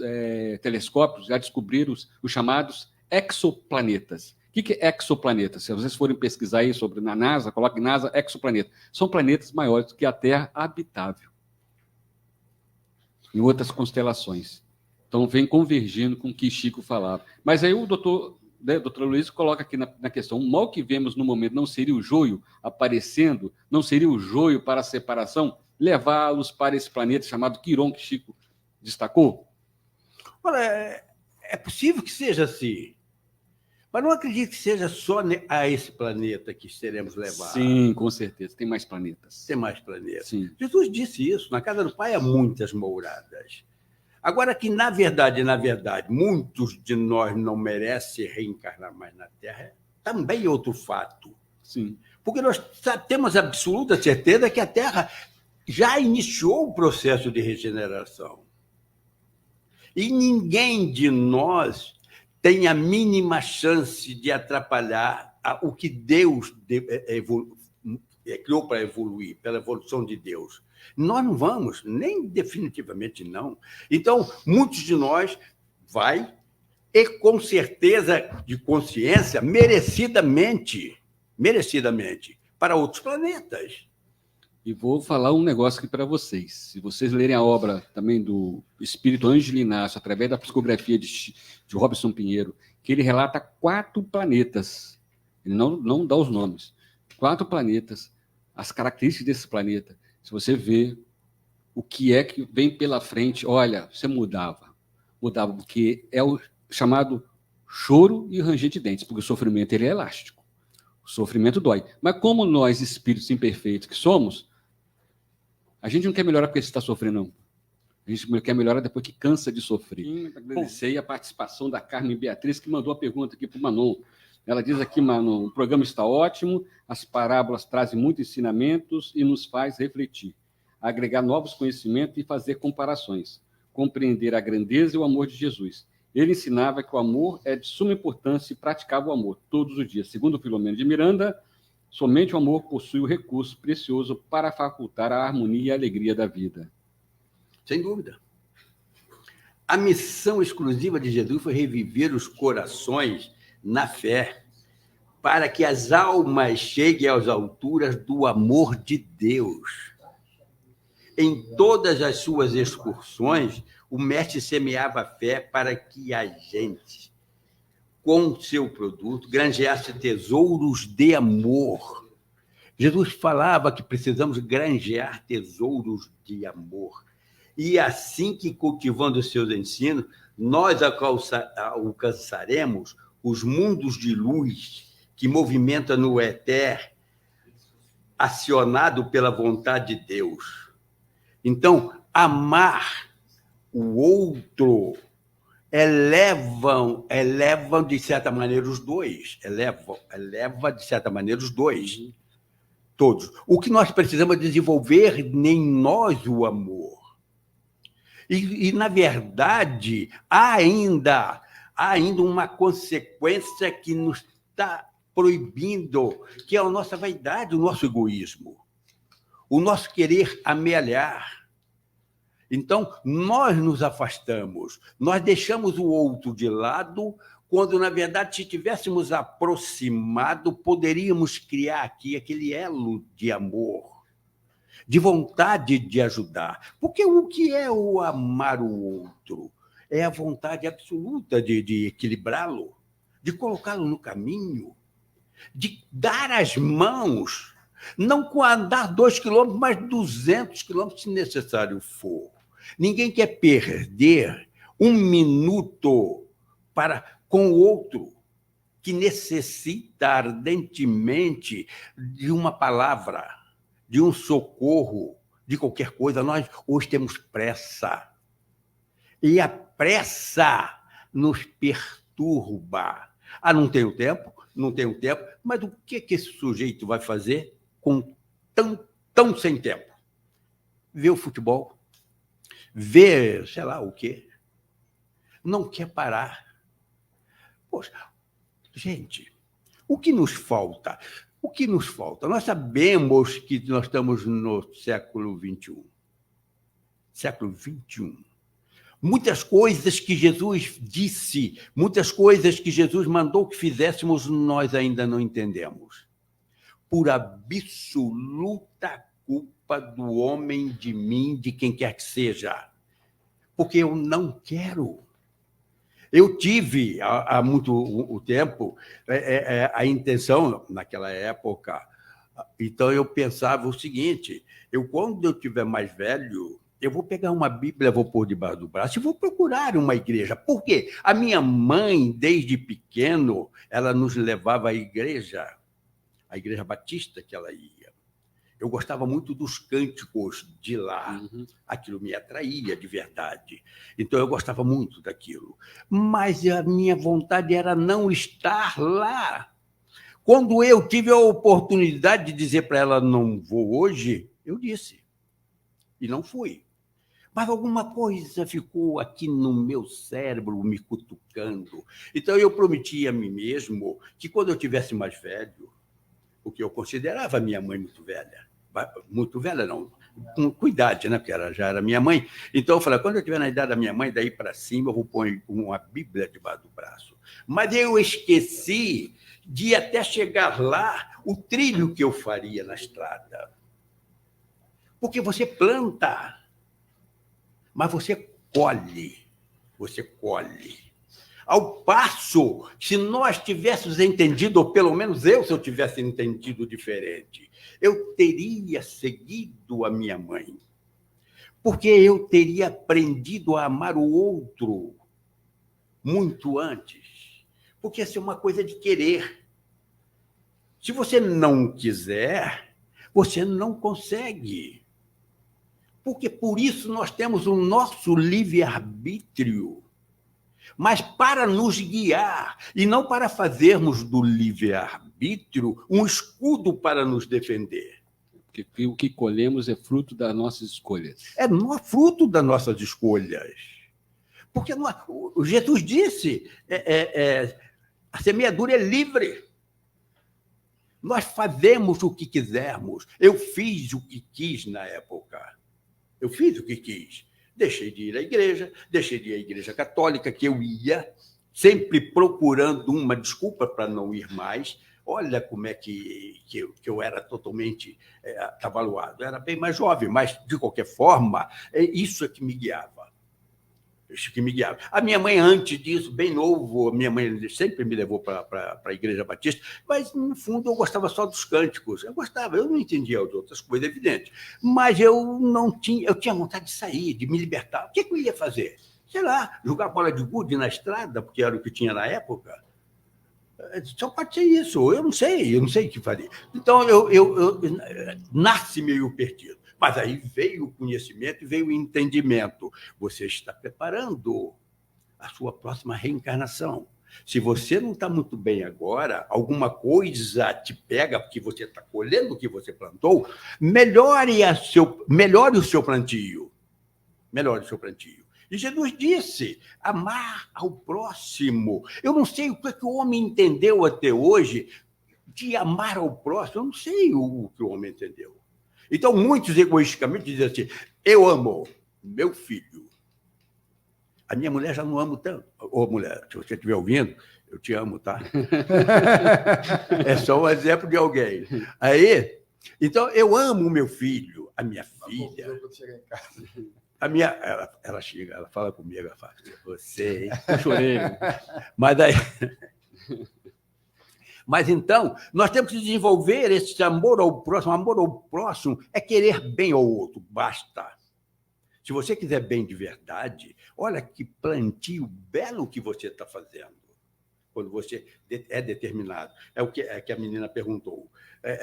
telescópios já descobriram os chamados exoplanetas. O que é exoplaneta? Se vocês forem pesquisar aí sobre na NASA, coloquem NASA, exoplaneta. São planetas maiores do que a Terra habitável. Em outras constelações. Então, vem convergindo com o que Chico falava. Mas aí o doutor Luiz coloca aqui na questão, o mal que vemos no momento não seria o joio aparecendo, não seria o joio para a separação, levá-los para esse planeta chamado Quiron, que Chico destacou? Olha, é possível que seja assim. Mas não acredito que seja só a esse planeta que seremos levados. Sim, com certeza. Tem mais planetas. Tem mais planetas. Sim. Jesus disse isso. Na casa do Pai há muitas moradas. Agora que, na verdade, muitos de nós não merecem reencarnar mais na Terra, também é outro fato. Sim. Porque nós temos absoluta certeza que a Terra já iniciou o processo de regeneração. E ninguém de nós tem a mínima chance de atrapalhar o que Deus criou para evoluir, pela evolução de Deus. Nós não vamos, nem definitivamente não. Então, muitos de nós vai, e com certeza de consciência, merecidamente, para outros planetas. E vou falar um negócio aqui para vocês. Se vocês lerem a obra também do Espírito Ângelo Inácio, através da psicografia de Robson Pinheiro, que ele relata 4 planetas. Ele não dá os nomes. 4 planetas, as características desse planeta. Se você vê o que é que vem pela frente, olha, você mudava, porque é o chamado choro e ranger de dentes, porque o sofrimento ele é elástico. O sofrimento dói. Mas como nós, espíritos imperfeitos que somos, a gente não quer melhorar porque você está sofrendo, não. A gente quer melhorar depois que cansa de sofrer. Agradecer a participação da Carmen Beatriz, que mandou a pergunta aqui para o Manon. Ela diz aqui, Manon, o programa está ótimo, as parábolas trazem muitos ensinamentos e nos faz refletir, agregar novos conhecimentos e fazer comparações, compreender a grandeza e o amor de Jesus. Ele ensinava que o amor é de suma importância e praticava o amor todos os dias. Segundo Filomeno de Miranda, somente o amor possui o recurso precioso para facultar a harmonia e a alegria da vida. Sem dúvida. A missão exclusiva de Jesus foi reviver os corações na fé, para que as almas cheguem às alturas do amor de Deus. Em todas as suas excursões, o mestre semeava a fé para que a gente, com seu produto, granjeasse tesouros de amor. Jesus falava que precisamos granjear tesouros de amor. E assim que, cultivando os seus ensinos, nós alcançaremos os mundos de luz que movimenta no éter, acionado pela vontade de Deus. Então, amar o outro elevam de certa maneira os dois, eleva de certa maneira os dois, todos. O que nós precisamos é desenvolver em nós o amor. E na verdade, há ainda uma consequência que nos está proibindo, que é a nossa vaidade, o nosso egoísmo, o nosso querer amealhar. Então, nós nos afastamos, nós deixamos o outro de lado, quando, na verdade, se tivéssemos aproximado, poderíamos criar aqui aquele elo de amor, de vontade de ajudar. Porque o que é o amar o outro? É a vontade absoluta de equilibrá-lo, de colocá-lo no caminho, de dar as mãos, não com andar 2 quilômetros, mas 200 quilômetros, se necessário for. Ninguém quer perder 1 minuto com o outro, que necessita ardentemente de uma palavra, de um socorro, de qualquer coisa. Nós hoje temos pressa. E a pressa nos perturba. Não tenho tempo, mas o que esse sujeito vai fazer com tão sem tempo? Ver o futebol, ver sei lá o quê. Não quer parar. Poxa, gente, o que nos falta? Nós sabemos que nós estamos no século XXI. Século XXI. Muitas coisas que Jesus disse, muitas coisas que Jesus mandou que fizéssemos, nós ainda não entendemos. Por absoluta culpa do homem, de mim, de quem quer que seja. Porque eu não quero. Eu tive, há muito tempo, a intenção, naquela época, então eu pensava o seguinte, quando eu tiver mais velho, eu vou pegar uma Bíblia, vou pôr debaixo do braço e vou procurar uma igreja. Por quê? A minha mãe, desde pequeno, ela nos levava à igreja, a igreja batista que ela ia. Eu gostava muito dos cânticos de lá. Aquilo me atraía de verdade. Então, eu gostava muito daquilo. Mas a minha vontade era não estar lá. Quando eu tive a oportunidade de dizer para ela, não vou hoje, eu disse. E não fui. Mas alguma coisa ficou aqui no meu cérebro me cutucando. Então, eu prometi a mim mesmo que quando eu tivesse mais velho, o que eu considerava a minha mãe muito velha não, com idade, né? Porque ela já era minha mãe. Então, eu falei, quando eu estiver na idade da minha mãe, daí para cima, eu vou pôr uma Bíblia debaixo do braço. Mas eu esqueci de até chegar lá o trilho que eu faria na estrada. Porque você planta, mas você colhe. Ao passo, se nós tivéssemos entendido, ou pelo menos se eu tivesse entendido diferente, eu teria seguido a minha mãe. Porque eu teria aprendido a amar o outro muito antes. Porque essa é uma coisa de querer. Se você não quiser, você não consegue. Porque por isso nós temos o nosso livre-arbítrio. Mas para nos guiar, e não para fazermos do livre-arbítrio um escudo para nos defender. Porque o que colhemos é fruto das nossas escolhas. É fruto das nossas escolhas. Porque Jesus disse, a semeadura é livre. Nós fazemos o que quisermos. Eu fiz o que quis na época. Eu fiz o que quis. Deixei de ir à igreja, deixei de ir à igreja católica, que eu ia, sempre procurando uma desculpa para não ir mais. Olha como é que eu era totalmente atabalhoado. Eu era bem mais jovem, mas, de qualquer forma, isso é que me guiava. que me guiavam. A minha mãe, antes disso, bem novo, a minha mãe sempre me levou para a Igreja Batista, mas, no fundo, eu gostava só dos cânticos. Eu gostava, eu não entendia de outras coisas, evidente. Mas eu tinha vontade de sair, de me libertar. O que eu ia fazer? Sei lá, jogar bola de gude na estrada, porque era o que tinha na época. Só pode ser isso. Eu não sei o que fazer. Então, eu nasci meio perdido. Mas aí veio o conhecimento e veio o entendimento. Você está preparando a sua próxima reencarnação. Se você não está muito bem agora, alguma coisa te pega porque você está colhendo o que você plantou, melhore o seu plantio. Melhore o seu plantio. E Jesus disse, amar ao próximo. Eu não sei o que o homem entendeu até hoje de amar ao próximo. Eu não sei o que o homem entendeu. Então, muitos egoisticamente dizem assim, eu amo meu filho. A minha mulher já não amo tanto. Ô, mulher, se você estiver ouvindo, eu te amo, tá? É só um exemplo de alguém. Aí, então, eu amo o meu filho, a minha filha. A minha, ela chega, ela fala comigo, ela fala, você, hein? Eu chorei. Mas então, nós temos que desenvolver esse amor ao próximo. Amor ao próximo é querer bem ao outro, basta. Se você quiser bem de verdade, olha que plantio belo que você está fazendo, quando você é determinado. É o que a menina perguntou,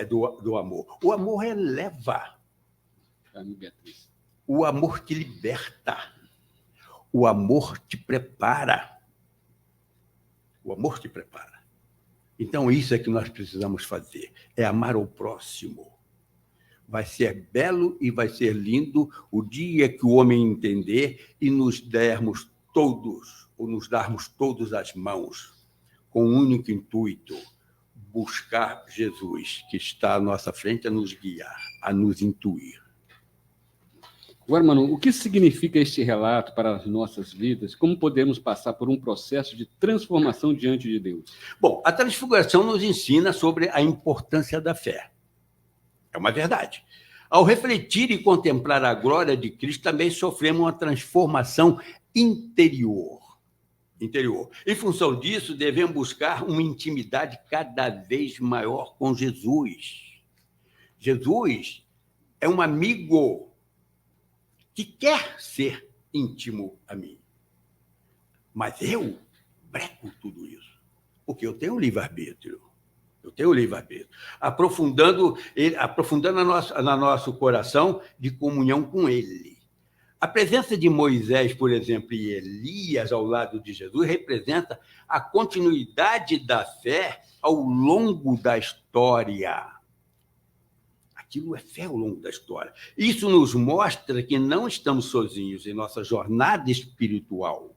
do amor. O amor eleva. O amor te liberta. O amor te prepara. O amor te prepara. Então, isso é que nós precisamos fazer, é amar o próximo. Vai ser belo e vai ser lindo o dia que o homem entender e nos darmos todos as mãos, com um único intuito, buscar Jesus, que está à nossa frente a nos guiar, a nos intuir. Agora, Manu, o que significa este relato para as nossas vidas? Como podemos passar por um processo de transformação diante de Deus? Bom, a transfiguração nos ensina sobre a importância da fé. É uma verdade. Ao refletir e contemplar a glória de Cristo, também sofremos uma transformação interior. Em função disso, devemos buscar uma intimidade cada vez maior com Jesus. Jesus é um amigo que quer ser íntimo a mim. Mas eu breco tudo isso, porque eu tenho livre-arbítrio. Aprofundando no nosso coração de comunhão com ele. A presença de Moisés, por exemplo, e Elias ao lado de Jesus representa a continuidade da fé ao longo da história. Aquilo é fé ao longo da história. Isso nos mostra que não estamos sozinhos em nossa jornada espiritual.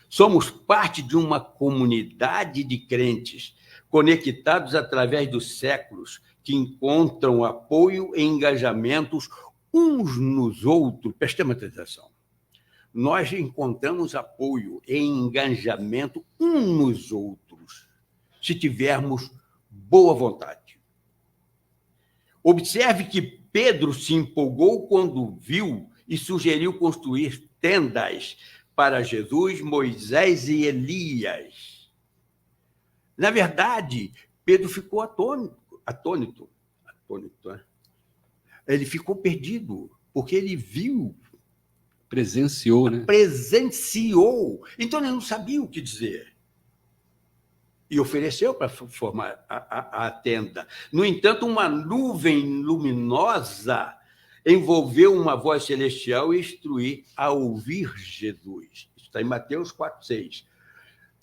Somos parte de uma comunidade de crentes conectados através dos séculos, que encontram apoio e engajamentos uns nos outros. Prestemos atenção. Nós encontramos apoio e engajamento uns nos outros, se tivermos boa vontade. Observe que Pedro se empolgou quando viu e sugeriu construir tendas para Jesus, Moisés e Elias. Na verdade, Pedro ficou atônito, né? Ele ficou perdido, porque ele viu. Presenciou, né? Presenciou. Então, ele não sabia o que dizer. E ofereceu para formar a tenda. No entanto, uma nuvem luminosa envolveu uma voz celestial e instruiu a ouvir Jesus. Isso está em Mateus 4,6.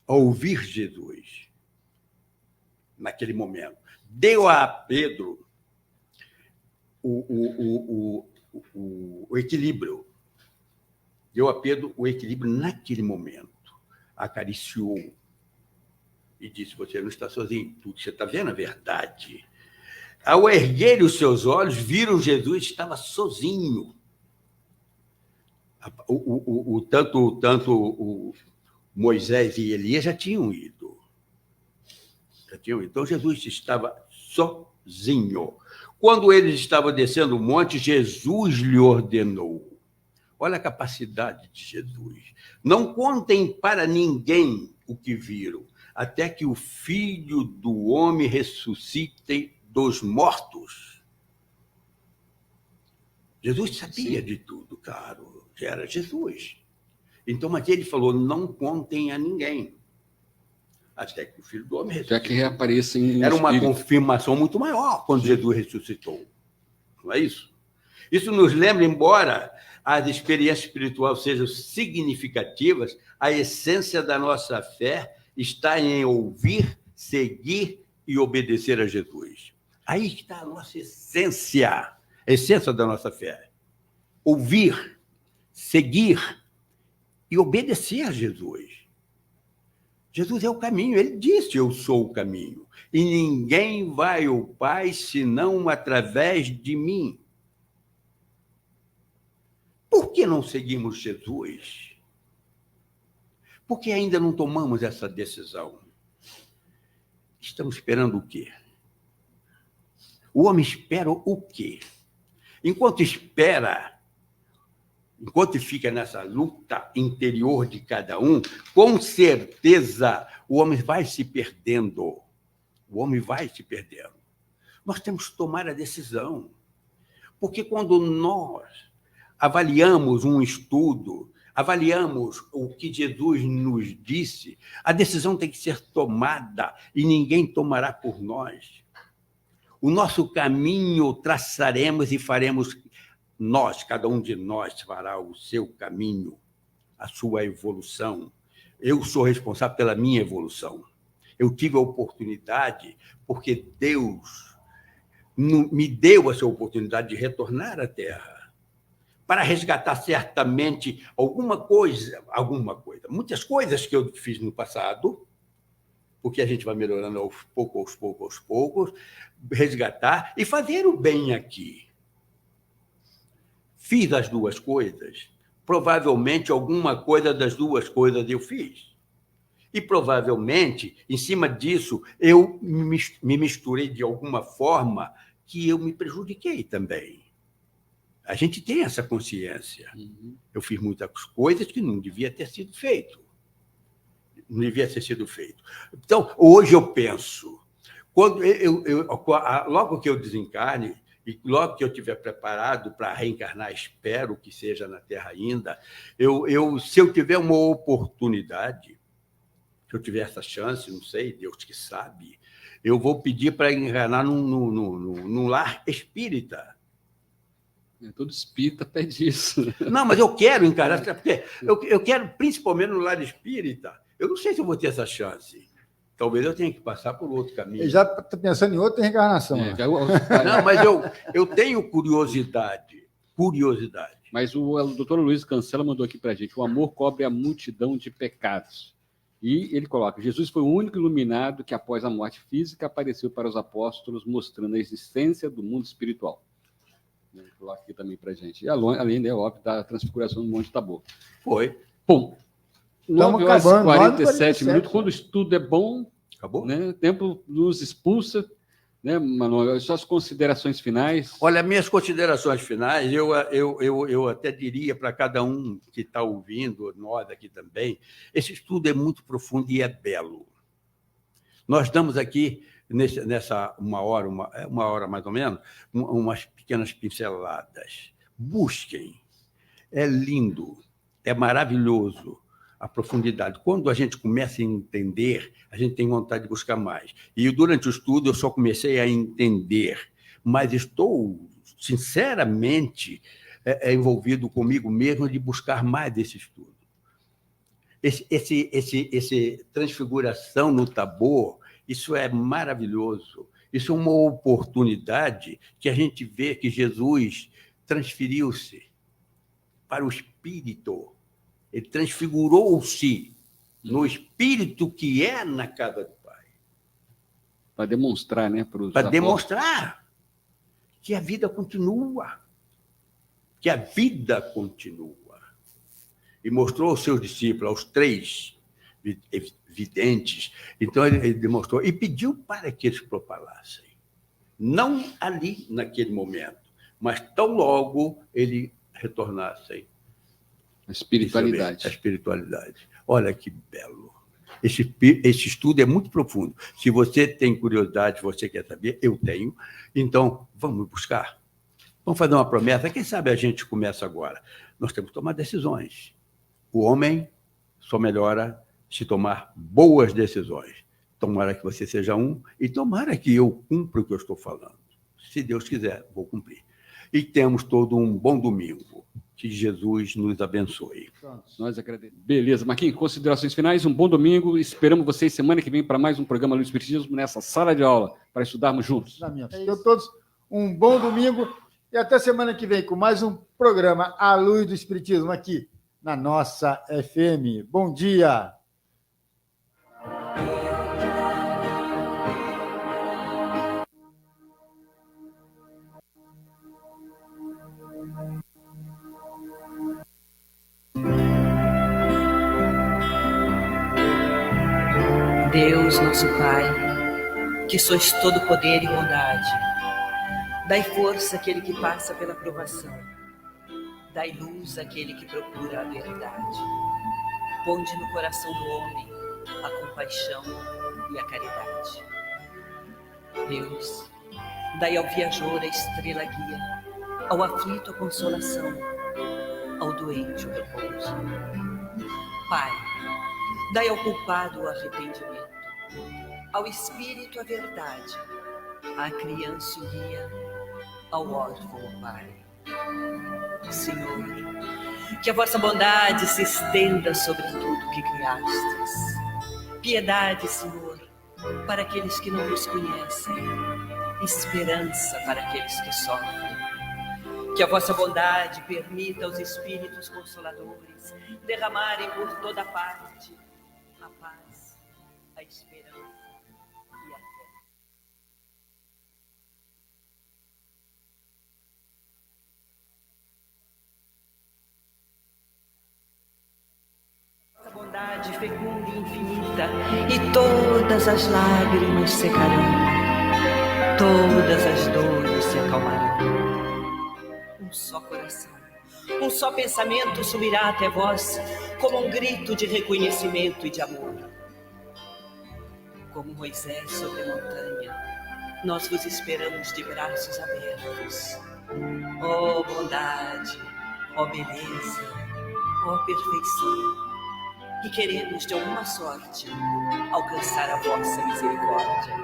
A ouvir Jesus. Naquele momento. Deu a Pedro o equilíbrio. Deu a Pedro o equilíbrio naquele momento. Acariciou. E disse, você não está sozinho, tudo que você está vendo é verdade. Ao erguer os seus olhos, viram Jesus estava sozinho. Tanto Moisés e Elias já tinham ido. Então, Jesus estava sozinho. Quando eles estavam descendo o monte, Jesus lhe ordenou, Olha a capacidade de Jesus. Não contem para ninguém o que viram, até que o Filho do Homem ressuscite dos mortos. Jesus sabia de tudo, claro. Já era Jesus. Então, mas ele falou, não contem a ninguém. Até que o Filho do Homem ressuscitou. Já que reapareça em Era uma espírito. confirmação muito maior quando Jesus ressuscitou. Não é isso? Isso nos lembra, embora as experiências espirituais sejam significativas, a essência da nossa fé está em ouvir, seguir e obedecer a Jesus. Aí está a nossa essência, a essência da nossa fé. Ouvir, seguir e obedecer a Jesus. Jesus é o caminho, ele disse, eu sou o caminho. E ninguém vai ao Pai senão através de mim. Por que não seguimos Jesus? Porque ainda não tomamos essa decisão. Estamos esperando o quê? O homem espera o quê? Enquanto espera, enquanto fica nessa luta interior de cada um, com certeza o homem vai se perdendo. O homem vai se perdendo. Nós temos que tomar a decisão. Porque quando nós avaliamos um estudo, avaliamos o que Jesus nos disse, a decisão tem que ser tomada e ninguém tomará por nós. O nosso caminho traçaremos e faremos nós, cada um de nós fará o seu caminho, a sua evolução. Eu sou responsável pela minha evolução. Eu tive a oportunidade, porque Deus me deu essa oportunidade de retornar à Terra, para resgatar certamente alguma coisa, muitas coisas que eu fiz no passado, porque a gente vai melhorando aos poucos, resgatar e fazer o bem aqui. Fiz as duas coisas, provavelmente alguma coisa das duas coisas eu fiz. E provavelmente, em cima disso, eu me misturei de alguma forma que eu me prejudiquei também. A gente tem essa consciência. Eu fiz muitas coisas que não devia ter sido feito. Não devia ter sido feito. Então, hoje eu penso, logo que eu desencarne, e logo que eu estiver preparado para reencarnar, espero que seja na Terra ainda, se eu tiver uma oportunidade, se eu tiver essa chance, não sei, Deus que sabe, eu vou pedir para encarnar num lar espírita. Todo espírita pede isso. Não, mas eu quero encarar, porque eu quero, principalmente no lar espírita, eu não sei se eu vou ter essa chance. Talvez eu tenha que passar por outro caminho. Ele já está pensando em outra reencarnação. Não, mas eu tenho curiosidade. Mas o doutor Luiz Cancela mandou aqui para a gente, o amor cobre a multidão de pecados. E ele coloca, Jesus foi o único iluminado que, após a morte física, apareceu para os apóstolos, mostrando a existência do mundo espiritual. Ele coloca aqui também para a gente. E além, é óbvio, da transfiguração do Monte Tabor. Foi. Bom, 9 horas e 47 minutos. Quando o né? estudo é bom, acabou? Né, o tempo nos expulsa. Né, Manuel? Suas considerações finais? Olha, minhas considerações finais, eu até diria para cada um que está ouvindo, nós aqui também, esse estudo é muito profundo e é belo. Nós damos aqui, nessa uma hora mais ou menos, umas pequenas pinceladas. Busquem. É lindo, é maravilhoso a profundidade. Quando a gente começa a entender, a gente tem vontade de buscar mais. E durante o estudo eu só comecei a entender, mas estou, sinceramente, envolvido comigo mesmo de buscar mais desse estudo. Esse transfiguração no Tabor, isso é maravilhoso. Isso é uma oportunidade que a gente vê que Jesus transferiu-se para o Espírito. Ele transfigurou-se no Espírito que é na casa do Pai. Para demonstrar, né? Para demonstrar que a vida continua. Que a vida continua. E mostrou aos seus discípulos, aos 3 videntes. Então, ele demonstrou e pediu para que eles propalassem. Não ali, naquele momento, mas tão logo ele retornassem. A espiritualidade. A espiritualidade. Olha que belo. Esse estudo é muito profundo. Se você tem curiosidade, você quer saber, eu tenho. Então, vamos buscar. Vamos fazer uma promessa. Quem sabe a gente começa agora. Nós temos que tomar decisões. O homem só melhora se tomar boas decisões. Tomara que você seja um e tomara que eu cumpra o que eu estou falando. Se Deus quiser, vou cumprir. E temos todo um bom domingo. Que Jesus nos abençoe. Nós agradecemos. Beleza, Marquinhos, considerações finais, um bom domingo. Esperamos vocês semana que vem para mais um programa Luz do Espiritismo nessa sala de aula, para estudarmos juntos. Então, todos um bom domingo e até semana que vem com mais um programa A Luz do Espiritismo aqui na nossa FM. Bom dia! Deus, nosso Pai, que sois todo poder e bondade, dai força àquele que passa pela provação, dai luz àquele que procura a verdade. Ponde no coração do homem a compaixão e a caridade. Deus, dai ao viajor a estrela guia, ao aflito a consolação, ao doente o repouso. Pai, dai ao culpado o arrependimento, ao espírito a verdade, à criança o guia, ao órfão o pai. Senhor, que a vossa bondade se estenda sobre tudo que criastes. Piedade, Senhor, para aqueles que não vos conhecem, esperança para aqueles que sofrem. Que a vossa bondade permita aos espíritos consoladores derramarem por toda parte a paz, a esperança e a fé. A bondade fecunda e infinita, e todas as lágrimas secarão, todas as dores se acalmarão. Um só coração, um só pensamento subirá até vós, como um grito de reconhecimento e de amor. Como Moisés sobre a montanha, nós vos esperamos de braços abertos. Ó bondade, ó beleza, ó perfeição, que queremos de alguma sorte alcançar a vossa misericórdia.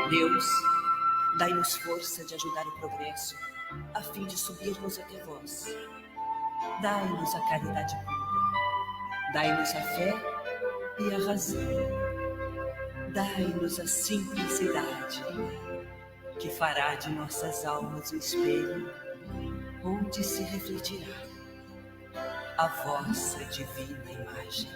Deus, dai-nos força de ajudar o progresso, a fim de subirmos até vós. Dai-nos a caridade pura, dai-nos a fé e a razão. Dai-nos a simplicidade, que fará de nossas almas o espelho, onde se refletirá a vossa divina imagem.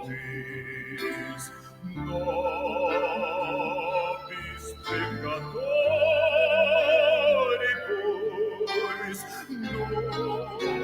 Peace. nobis peccatoribus, nunc